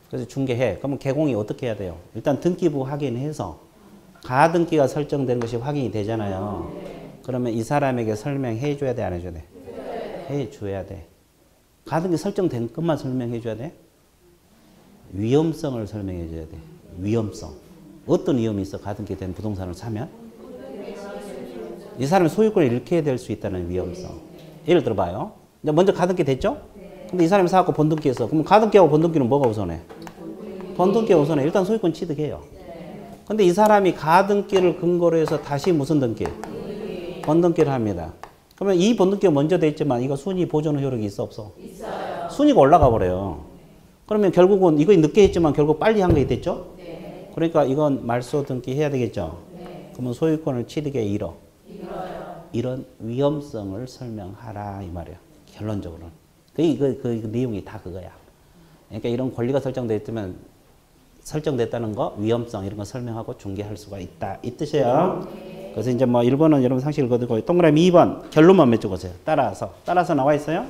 그래서 중개해. 그러면 개공이 어떻게 해야 돼요? 일단 등기부 확인해서 가등기가 설정된 것이 확인이 되잖아요. 그러면 이 사람에게 설명해 줘야 돼? 안 해줘야 돼? 해 줘야 돼. 가등기 설정된 것만 설명해 줘야 돼? 위험성을 설명해 줘야 돼. 위험성. 어떤 위험이 있어? 가등기 된 부동산을 사면? 이 사람이 소유권을 잃게 될 수 있다는 위험성. 예를 들어봐요. 이제 먼저 가등기 됐죠? 근데 이 사람이 사갖고 본등기했어. 그럼 가등기하고 본등기는 뭐가 우선해? 본등기가 우선해. 일단 소유권 취득해요. 근데 이 사람이 가등기를 근거로 해서 다시 무슨 등기? 본등기를 합니다. 그러면 이 본등기가 먼저 돼 있지만 이거 순위 보존 효력이 있어 없어? 있어요. 순위가 올라가 버려요. 그러면 결국은 이거 늦게 했지만 결국 빨리 한 게 됐죠? 네. 그러니까 이건 말소 등기 해야 되겠죠? 네. 그러면 소유권을 취득에 잃어요. 이런 위험성을 설명하라 이 말이에요. 결론적으로는. 그 내용이 다 그거야. 그러니까 이런 권리가 설정됐다는 거, 위험성 이런 거 설명하고 중개할 수가 있다. 이 뜻이에요. 그래서 이제 뭐 1번은 여러분 상식 읽어두고 동그라미 2번 결론만 맺어 보세요. 따라서 나와 있어요.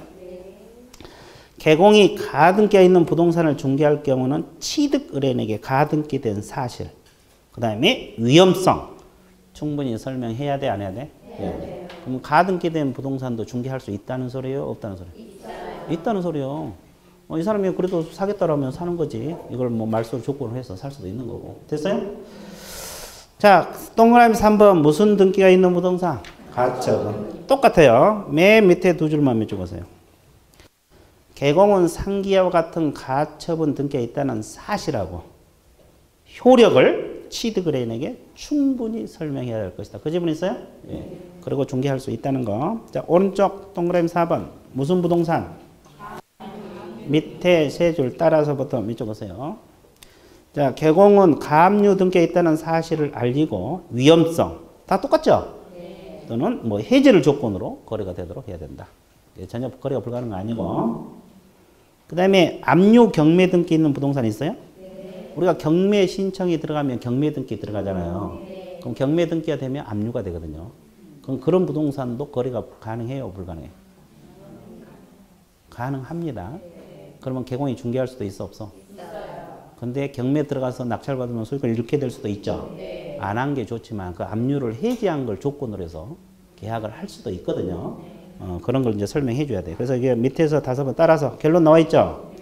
개공이 가등기에 있는 부동산을 중개할 경우는 취득 의뢰인에게 가등기된 사실, 그 다음에 위험성 충분히 설명해야 돼, 안 해야 돼? 네. 그럼 가등기된 부동산도 중개할 수 있다는 소리예요, 없다는 소리예요? 있다는 소리요. 이 사람이 그래도 사겠다라면 사는 거지. 이걸 뭐 말소를 조건을 해서 살 수도 있는 거고. 됐어요? 자, 동그라미 3번 무슨 등기가 있는 부동산? 가처분. 똑같아요. 맨 밑에 두 줄만 맺어보세요. 개공은 상기와 같은 가처분 등기가 있다는 사실하고 효력을 취득 의뢰인에게 충분히 설명해야 할 것이다. 그 지분 있어요? 예. 그리고 중개할 수 있다는 거. 자, 오른쪽 동그라미 4번 무슨 부동산? 밑에 세 줄 따라서부터 밑쪽 오세요. 자, 개공은 가압류 등기에 있다는 사실을 알리고 위험성 다 똑같죠? 네. 또는 뭐 해지를 조건으로 거래가 되도록 해야 된다. 전혀 거래가 불가능한 거 아니고. 그 다음에 압류 경매 등기 있는 부동산 있어요? 네. 우리가 경매 신청이 들어가면 경매 등기 들어가잖아요. 네. 그럼 경매 등기가 되면 압류가 되거든요. 그럼 그런 부동산도 거래가 가능해요, 불가능해요? 가능합니다. 네. 그러면 개공이 중개할 수도 있어, 없어? 근데 경매 들어가서 낙찰받으면 소유권을 잃게 될 수도 있죠. 네. 안 한 게 좋지만 그 압류를 해지한 걸 조건으로 해서 계약을 할 수도 있거든요. 그런 걸 이제 설명해 줘야 돼요. 그래서 이게 밑에서 5번 따라서 결론 나와 있죠.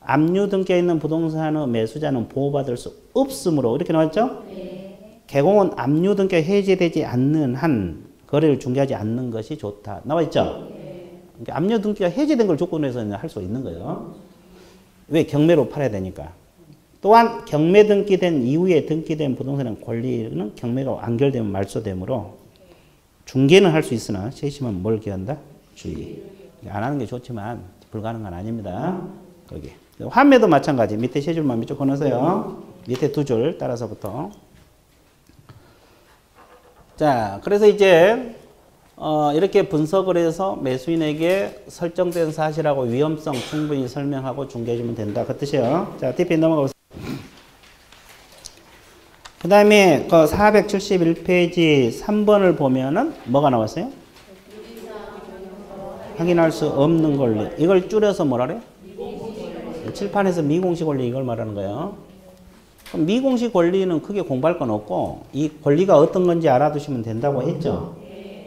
압류 등기에 있는 부동산의 매수자는 보호받을 수 없으므로 이렇게 나와 있죠. 네. 개공은 압류 등기가 해제되지 않는 한 거래를 중개하지 않는 것이 좋다. 나와 있죠. 네. 그러니까 압류 등기가 해제된 걸 조건으로 해서 할 수 있는 거예요. 왜? 경매로 팔아야 되니까. 또한 경매 등기된 이후에 등기된 부동산의 권리는 경매가 완결되면 말소되므로 중개는 할 수 있으나 세심은 뭘 기한다? 주의. 안 하는 게 좋지만 불가능한 건 아닙니다. 거기. 환매도 마찬가지. 밑에 세 줄만 밑쪽 건너세요. 밑에 두 줄 따라서부터. 자, 그래서 이제 이렇게 분석을 해서 매수인에게 설정된 사실하고 위험성 충분히 설명하고 중개해주면 된다. 그 뜻이에요. 자, 뒤에 넘어가 보세요. 그 다음에 그 471페이지 3번을 보면은 뭐가 나왔어요? 확인할 수 없는 권리. 이걸 줄여서 뭐라 그래? 칠판에서 미공식 권리 이걸 말하는 거예요. 그럼 미공식 권리는 크게 공부할 건 없고 이 권리가 어떤 건지 알아두시면 된다고 했죠.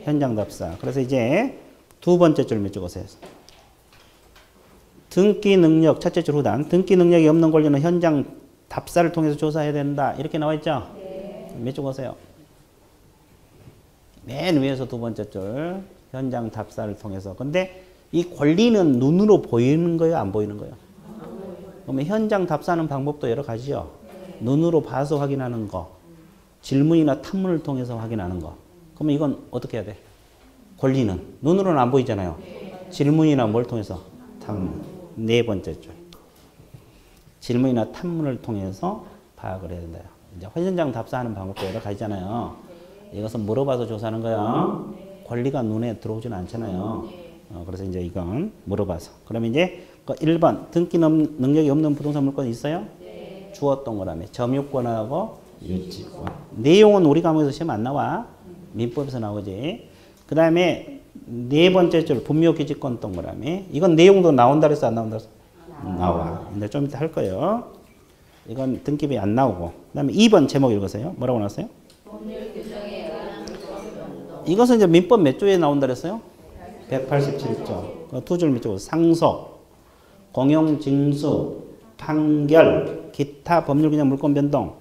현장 답사. 그래서 이제 두 번째 줄 몇 줄 보세요. 등기 능력 첫째 줄 후단. 등기 능력이 없는 권리는 현장 답사를 통해서 조사해야 된다. 이렇게 나와 있죠? 네. 몇 줄 보세요. 맨 위에서 두 번째 줄. 현장 답사를 통해서. 근데 이 권리는 눈으로 보이는 거예요? 안 보이는 거예요? 그러면 현장 답사하는 방법도 여러 가지요. 네. 눈으로 봐서 확인하는 거. 질문이나 탐문을 통해서 확인하는 거. 그러면 이건 어떻게 해야 돼? 권리는. 눈으로는 안 보이잖아요. 네. 질문이나 뭘 통해서? 탐문. 네 번째 줄. 질문이나 탐문을 통해서 파악을 해야 된다. 이제 현장 답사하는 방법도 여러 가지잖아요. 이것은 물어봐서 조사하는 거야. 권리가 눈에 들어오지는 않잖아요. 그래서 이제 이건 물어봐서. 그러면 이제 그 1번 등기 능력이 없는 부동산 물건이 있어요? 네. 주어 동그라미 점유권하고 유지권. 내용은 우리 과목에서 시험 안 나와. 민법에서 나오지. 그 다음에 네 번째 줄 분묘기지권 동그라미. 이건 내용도 나온다 그랬어, 안 나온다 그랬어? 나와. 이제 좀 이따 할 거예요. 이건 등기부에 안 나오고. 그 다음에 2번 제목 읽으세요. 뭐라고 나왔어요? 이것은 이제 민법 몇 조에 나온다 그랬어요? 187조. 두 줄 밑으로 상속, 공용징수, 판결, 기타 법률 그냥 물권 변동.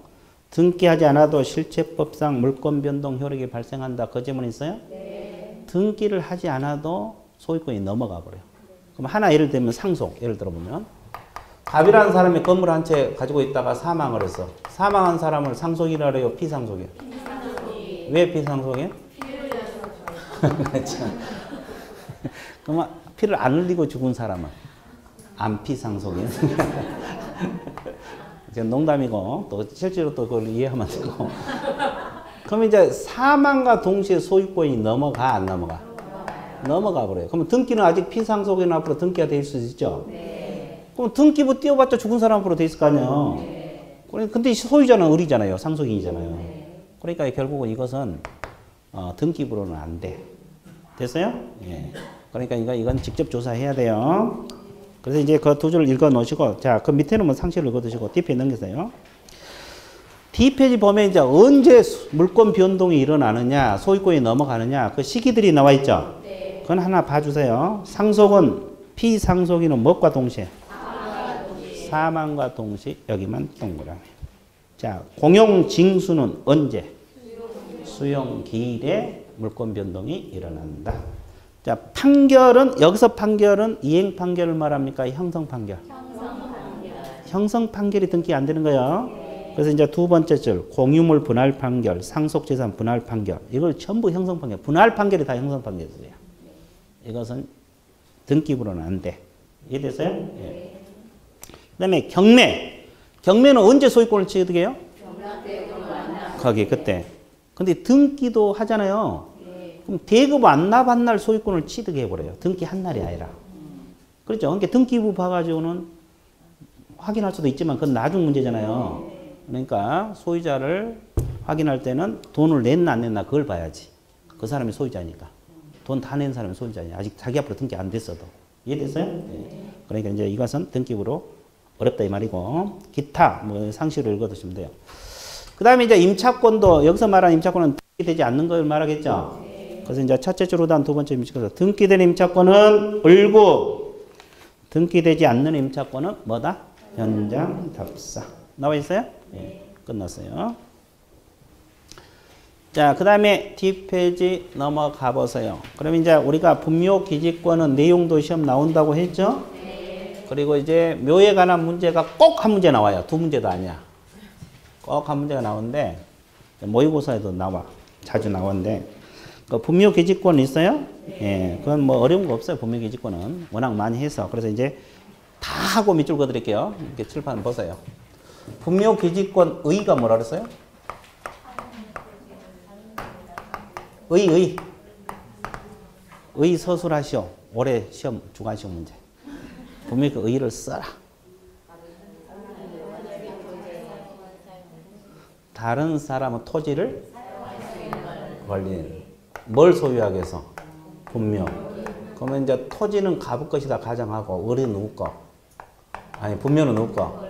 등기하지 않아도 실체법상 물권 변동 효력이 발생한다. 그 질문 있어요? 네. 등기를 하지 않아도 소유권이 넘어가 버려요. 그럼 하나 예를 들면 상속. 예를 들어보면 갑이라는 사람이 건물 한 채 가지고 있다가 사망을 했어. 사망한 사람을 상속이라 그래요? 피상속이에요? 피상속이. 왜 피상속이에요? 그렇죠. 그러면 피를 안 흘리고 죽은 사람은 안 피상속이에요. 농담이고 또 실제로 또 그걸 이해하면 되고. 그럼 이제 사망과 동시에 소유권이 넘어가 안 넘어가? 넘어가 버려요. 그러면 등기는 아직 피상속인 앞으로 등기가 될 수 있죠? 네. 그럼 등기부 띄워봤자 죽은 사람 앞으로 돼 있을 거 아니에요? 네. 근데 소유자는 을이잖아요. 상속인이잖아요. 네. 그러니까 결국은 이것은 등기부로는 안 돼. 됐어요? 예. 그러니까 이건 직접 조사해야 돼요. 그래서 이제 그 두 줄 읽어 놓으시고, 자, 그 밑에는 뭐 상식을 읽어 두시고, D페이지 넘기세요. D페이지 보면 이제 언제 물권 변동이 일어나느냐, 소유권이 넘어가느냐, 그 시기들이 나와 있죠? 네. 그건 하나 봐주세요. 상속은, 피상속인은 무엇과 동시에? 사망과 동시에. 여기만 동그라미. 자, 공용징수는 언제? 수용기일에 물권 변동이 일어난다. 자, 판결은, 여기서 판결은 이행 판결을 말합니까? 형성 판결? 형성 판결이 등기 안 되는 거예요. 네. 그래서 이제 두 번째 줄, 공유물 분할 판결, 상속재산 분할 판결. 이걸 전부 형성 판결, 분할 판결이 다 형성 판결이에요. 이것은 등기부로는 안 돼. 이해됐어요? 네. 그 다음에 경매. 경매는 언제 소유권을 취득해요? 거기, 그때. 근데 등기도 하잖아요. 그럼 대급 완납한 날 소유권을 취득해버려요. 등기한 날이 아니라. 그렇죠? 그러니까 등기부 봐가지고는 확인할 수도 있지만 그건 나중 문제잖아요. 그러니까 소유자를 확인할 때는 돈을 냈나 안 냈나 그걸 봐야지. 그 사람이 소유자니까. 돈 다 낸 사람이 소유자니까. 아직 자기 앞으로 등기 안 됐어도. 이해됐어요? 네. 그러니까 이제 이것은 등기부로 어렵다 이 말이고, 기타 뭐 상식으로 읽어두시면 돼요. 그 다음에 이제 임차권도, 여기서 말하는 임차권은 등기되지 않는 걸 말하겠죠? 그래서 이제 첫째 줄 후단 두 번째 임차권. 등기된 임차권은 을고, 등기되지 않는 임차권은 뭐다? 현장 답사. 나와 있어요? 예. 끝났어요. 자, 그 다음에 뒷페이지 넘어가 보세요. 그러면 이제 우리가 분묘 기지권은 내용도 시험 나온다고 했죠? 그리고 이제 묘에 관한 문제가 꼭 한 문제 나와요. 두 문제도 아니야. 꼭 한 문제가 나오는데, 모의고사에도 나와. 자주 나오는데, 그 분묘 기지권 있어요? 예. 그건 뭐 어려운 거 없어요. 분묘 기지권은. 워낙 많이 해서. 그래서 이제 다 하고 밑줄 그어 드릴게요. 이렇게 칠판 보세요. 분묘 기지권 의가 뭐라 그랬어요? 의 서술하시오. 올해 시험 주간 시험 문제. 분명히 그 의를 써라. 다른 사람은 토지를 권리를 뭘 소유하기 위해서? 분묘. 그러면 이제 토지는 갑의 것이다 가정하고 을은 누구 거? 아니 분묘는 누구 거?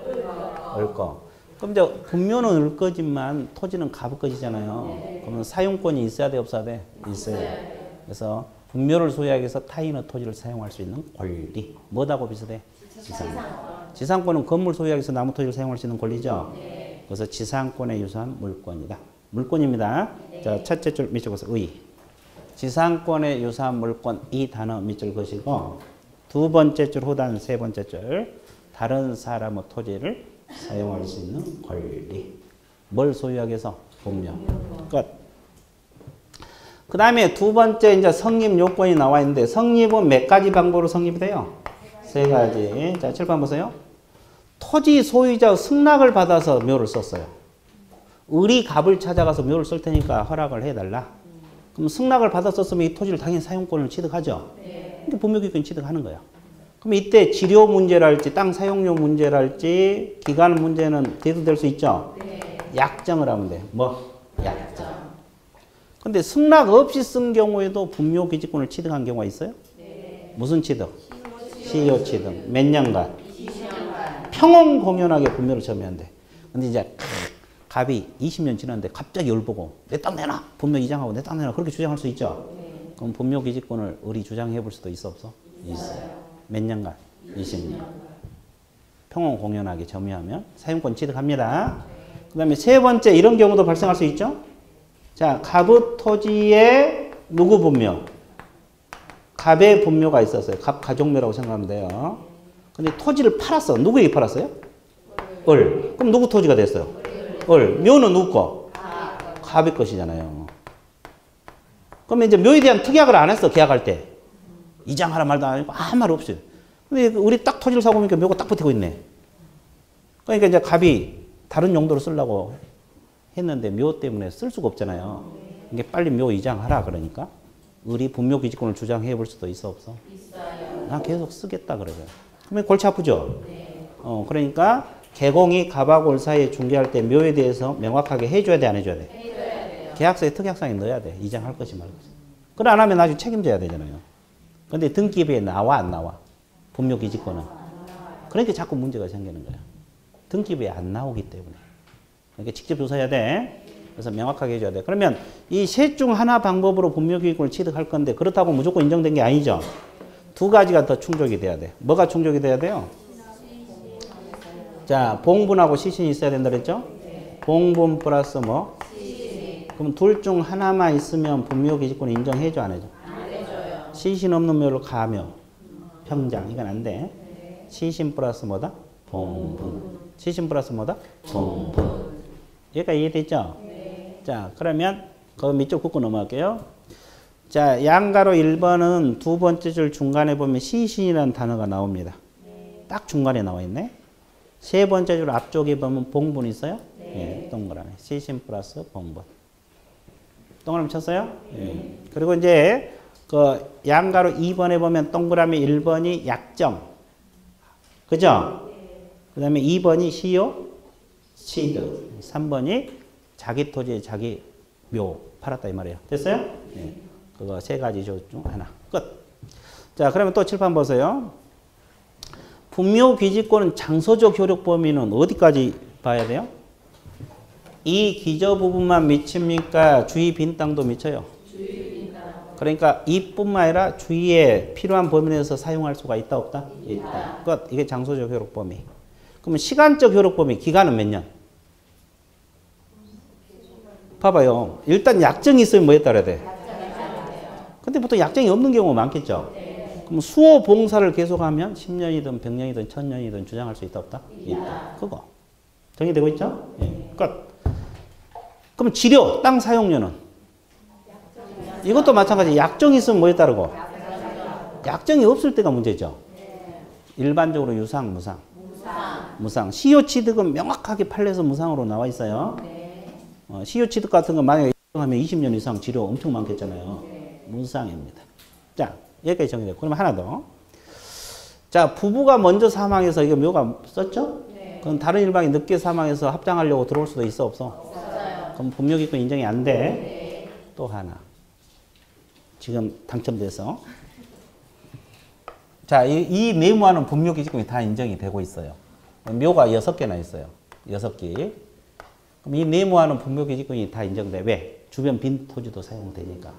을 거. 그럼 이제 분묘는 을 거지만 토지는 갑의 것이잖아요. 그러면 사용권이 있어야 돼 없어야 돼? 있어요. 그래서 분묘를 소유하기 위해서 타인의 토지를 사용할 수 있는 권리. 뭐하고 비슷해? 지상권. 지상권은 건물 소유하기 위해서 나무 토지를 사용할 수 있는 권리죠. 그래서 지상권에 유사한 물권이다. 물권입니다. 자, 첫째 줄 밑줄 그어서 의. 지상권에 유사한 물권 이 단어 밑줄 그시고, 두 번째 줄 후단 세 번째 줄 다른 사람의 토지를 사용할 수 있는 권리. 뭘 소유하기 위해서? 분묘. 끝. 그 다음에 두 번째 이제 성립 요건이 나와 있는데, 성립은 몇 가지 방법으로 성립이 돼요? 세 가지. 자, 칠판 보세요. 토지 소유자 승낙을 받아서 묘를 썼어요. 을이 갑을 찾아가서 묘를 쓸 테니까 허락을 해달라. 그럼 승낙을 받았었으면 이 토지를 당연히 사용권을 취득하죠. 근데 분묘기권 취득하는 거예요. 그럼 이때 지료 문제랄지 땅 사용료 문제랄지 기간 문제는 대두될 수 있죠. 약정을 하면 돼. 뭐? 약정. 근데 승낙 없이 쓴 경우에도 분묘 기지권을 취득한 경우가 있어요? 무슨 취득? 시효 취득. 몇 년간? 20년간. 평온 공연하게 분묘를 점유한대. 근데 이제 갑이 20년 지났는데 갑자기 을 보고 내 땅 내놔! 분묘 이장하고 내 땅 내놔! 그렇게 주장할 수 있죠? 그럼 분묘 기지권을 을이 주장해 볼 수도 있어 없어? 있어요. 몇 년간? 20년. 평온 공연하게 점유하면 사용권 취득합니다. 그 다음에 세 번째 이런 경우도 발생할 수 있죠. 자, 갑의 토지에 누구 분묘? 갑의 분묘가 있었어요. 갑 가족묘라고 생각하면 돼요. 근데 토지를 팔았어. 누구에게 팔았어요? 을. 그럼 누구 토지가 됐어요? 을. 묘는 누구 거? 갑의 것이잖아요. 그러면 이제 묘에 대한 특약을 안 했어. 계약할 때. 이장하라 말도 안 하고 아무 말 없어요. 근데 우리 딱 토지를 사고 보니까 묘가 딱 붙이고 있네. 그러니까 이제 갑이 다른 용도로 쓰려고 했는데 묘 때문에 쓸 수가 없잖아요. 이게 빨리 묘 이장하라 그러니까. 을이 분묘 기지권을 주장해 볼 수도 있어 없어? 있어요. 난 계속 쓰겠다 그러죠. 그러면 골치 아프죠? 네. 그러니까 개공이 갑하고 을 사이에 중개할 때 묘에 대해서 명확하게 해줘야 돼, 안 해줘야 돼? 해줘야 돼요. 계약서에 특약상에 넣어야 돼. 이장할 것이 말 것이. 그걸 안 하면 나중에 책임져야 되잖아요. 근데 등기부에 나와 안 나와? 분묘 기지권은. 그러니까 자꾸 문제가 생기는 거야. 등기부에 안 나오기 때문에. 그러니까 직접 조사해야 돼. 그래서 명확하게 해줘야 돼. 그러면 이 셋 중 하나 방법으로 분묘 기지권을 취득할 건데 그렇다고 무조건 인정된 게 아니죠. 두 가지가 더 충족이 돼야 돼. 뭐가 충족이 돼야 돼요? 자, 봉분하고 시신이 있어야 된다 그랬죠? 봉분 플러스 뭐? 시신. 그럼 둘 중 하나만 있으면 분묘 기지권 인정해줘 안 해줘? 안 해줘요. 시신 없는 묘를 가묘, 평장 이건 안 돼. 시신 플러스 뭐다? 봉분. 시신 플러스 뭐다? 봉분. 여기까지 이해됐죠? 네. 자, 그러면 그 밑쪽 긋고 넘어갈게요. 자, 양가로 1번은 두 번째 줄 중간에 보면 시신이라는 단어가 나옵니다. 딱 중간에 나와 있네. 세 번째 줄 앞쪽에 보면 봉분 있어요? 네. 동그라미. 시신 플러스 봉분. 동그라미 쳤어요? 네. 그리고 이제 그 양가로 2번에 보면 동그라미 1번이 약정. 그죠? 그 다음에 2번이 시효, 취득. 3번이 자기 토지에 자기 묘 팔았다 이 말이에요. 됐어요? 네. 그거 세 가지 중 하나. 끝. 자, 그러면 또 칠판 보세요. 분묘 기지권은 장소적 효력 범위는 어디까지 봐야 돼요? 이 기저 부분만 미칩니까? 주위 빈 땅도 미쳐요. 그러니까 이뿐만 아니라 주위에 필요한 범위 내에서 사용할 수가 있다 없다? 있다. 끝. 이게 장소적 효력 범위. 그러면 시간적 효력 범위 기간은 몇 년? 봐봐요. 일단 약정이 있으면 뭐에 따라야 돼? 근데 보통 약정이 없는 경우가 많겠죠? 그럼 수호 봉사를 계속하면 10년이든 100년이든 1000년이든 주장할 수 있다 없다? 있다. 그거. 정리되고 있죠? 예. 끝. 그럼 지료, 땅 사용료는? 이것도 마찬가지. 약정이 있으면 뭐에 따르고? 약정이 없을 때가 문제죠. 일반적으로 유상, 무상. 무상. 시효 취득은 명확하게 판례에서 무상으로 나와 있어요. 시효 취득 같은 거 만약에 하면 20년 이상 지료 엄청 많겠잖아요. 무상입니다. 자, 여기까지 정리됐고. 그러면 하나 더. 자, 부부가 먼저 사망해서 이거 묘가 썼죠? 네. 그럼 다른 일방이 늦게 사망해서 합장하려고 들어올 수도 있어 없어? 없어요. 그럼 분묘기권 인정이 안 돼. 네. 또 하나. 지금 당첨돼서. 자, 이 네모하는 분묘기지권이 다 인정이 되고 있어요. 묘가 6개나 있어요. 6개. 그럼 이 네모하는 분묘기지권이 다 인정돼. 왜? 주변 빈 토지도 사용되니까.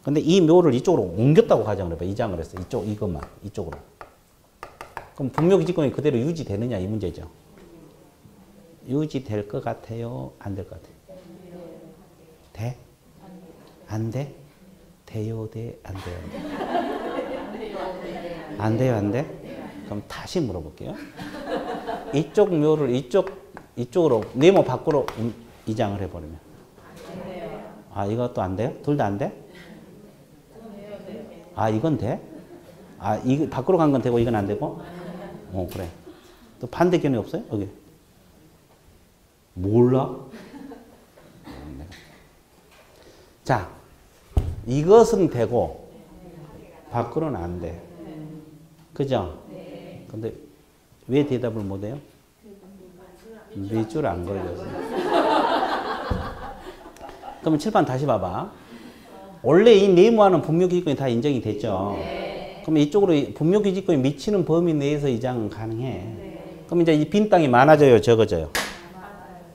근데 이 묘를 이쪽으로 옮겼다고 가정을 해봐. 이장을 했어. 이것만. 이쪽으로. 그럼 분묘기지권이 그대로 유지되느냐 이 문제죠. 유지될 것 같아요? 안 될 것 같아요? 돼? 안 돼? 돼요? 돼? 안 돼요? 안 돼요? 안 돼? 그럼 다시 물어볼게요. 이쪽 묘를 이쪽으로 네모 밖으로 이장을 해버리면. 아, 이것도 안 돼요? 둘 다 안 돼? 아, 이건 돼? 아, 이거 밖으로 간 건 되고 이건 안 되고? 그래. 또 반대 견해 없어요? 여기. 몰라? 자, 이것은 되고 밖으로는 안 돼. 그죠? 근데 왜 대답을 못 해요? 밑줄 안 걸려서. 그러면 칠판 다시 봐봐. 원래 이 네모하는 분묘기지권이 다 인정이 됐죠. 그럼 이쪽으로 분묘기지권이 미치는 범위 내에서 이장은 가능해. 그럼 이제 이 빈 땅이 많아져요, 적어져요?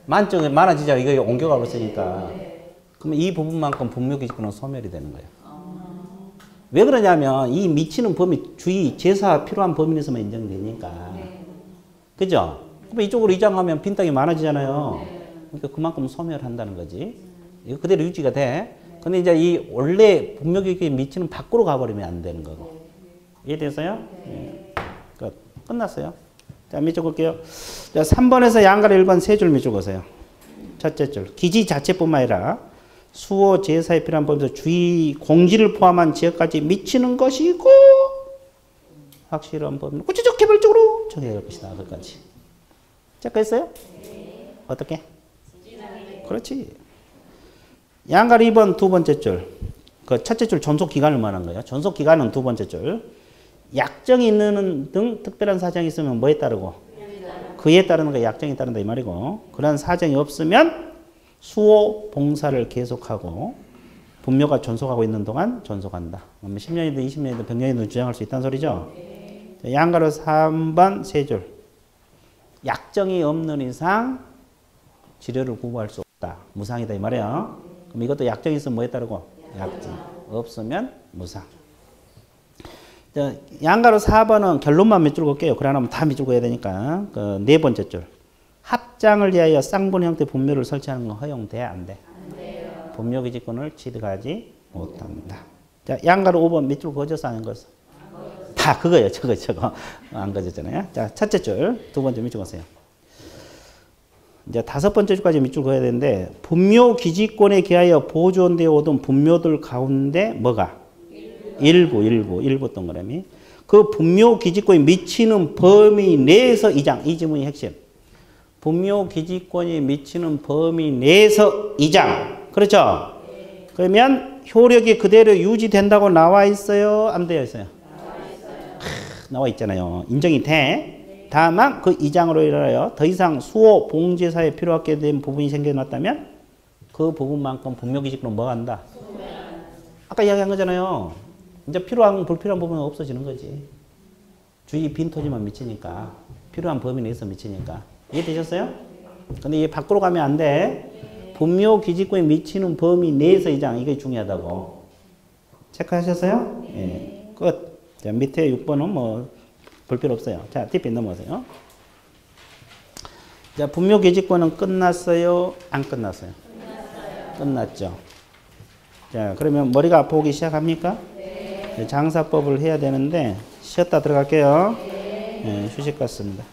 많아지자. 이거 옮겨가 버렸으니까. 그러면 이 부분만큼 분묘기지권은 소멸이 되는 거예요. 왜 그러냐면 이 미치는 범위, 주위 제사 필요한 범위 내에서만 인정되니까. 그죠? 그럼 이쪽으로 이장하면 빈 땅이 많아지잖아요. 그러니까 그만큼 소멸한다는 거지. 이거 그대로 유지가 돼. 근데 이제 이 원래 분묘기지의 미치는 밖으로 가버리면 안 되는 거고. 이해되세요? 네. 끝났어요. 자, 밑줄 볼게요. 자, 3번에서 양가로 1번 세 줄 밑줄 보세요. 첫째 줄. 기지 자체뿐만 아니라 수호 제사에 필요한 범위에서 주의 공지를 포함한 지역까지 미치는 것이고 확실한 범위는 구체적 개별적으로 정해야 할 것이다. 그까지. 체크했어요? 어떻게? 그렇지. 양가로 2번 두 번째 줄. 그 첫째 줄 존속 기간을 말한 거예요. 존속 기간은 두 번째 줄. 약정이 있는 등 특별한 사정이 있으면 뭐에 따르고? 그에 따르는 거 약정이 따른다 이 말이고 그런 사정이 없으면 수호 봉사를 계속하고 분묘가 존속하고 있는 동안 존속한다. 그러면 10년이든 20년이든 100년이든 주장할 수 있다는 소리죠. 양가로 3번 세 줄. 약정이 없는 이상 치료를 구할 수 없다. 무상이다 이 말이에요. 그럼 이것도 약정이 있으면 뭐에 따르고? 약정. 없으면 무상. 양가로 4번은 결론만 밑줄 긋게요. 그러면 다 밑줄 그어야 되니까. 그 네 번째 줄. 합장을 위하여 쌍분 형태 분묘를 설치하는 건 허용돼? 안 돼? 안 돼요. 분묘기지권을 취득하지 못합니다. 자, 양가로 5번 밑줄 그어져서 하는 것은? 다 그거예요. 저거. 안 그어졌잖아요. 자, 첫째 줄. 두 번째 밑줄 그으세요. 이제 다섯 번째 줄까지 밑줄 그어야 되는데 분묘기지권에 기하여 보존되어 오던 분묘들 가운데 뭐가? 일부 동그라미. 그 분묘기지권이 미치는 범위 내에서 이장. 이 지문이 핵심. 분묘기지권이 미치는 범위 내에서 이장. 그렇죠? 그러면 효력이 그대로 유지된다고 나와 있어요? 안 되어 있어요? 나와 있잖아요. 인정이 돼. 다만 그 이장으로 인하여 더 이상 수호 봉제사에 필요하게 된 부분이 생겨났다면 그 부분만큼 분묘기지권은 뭐 한다? 아까 이야기한 거잖아요. 이제 필요한 불필요한 부분은 없어지는 거지. 주위 빈 토지만 미치니까 필요한 범위 내에서 미치니까. 이해되셨어요? 근데 이게 밖으로 가면 안 돼. 분묘기지권에 미치는 범위 내에서 이장. 이게 중요하다고. 체크하셨어요? 예. 끝. 자, 밑에 6번은 뭐 볼 필요 없어요. 자, 뒷편 넘어가세요. 자, 분묘기지권은 끝났어요? 안 끝났어요? 끝났죠. 자, 그러면 머리가 아프기 시작합니까? 네. 장사법을 해야 되는데 쉬었다 들어갈게요. 네, 휴식 같습니다.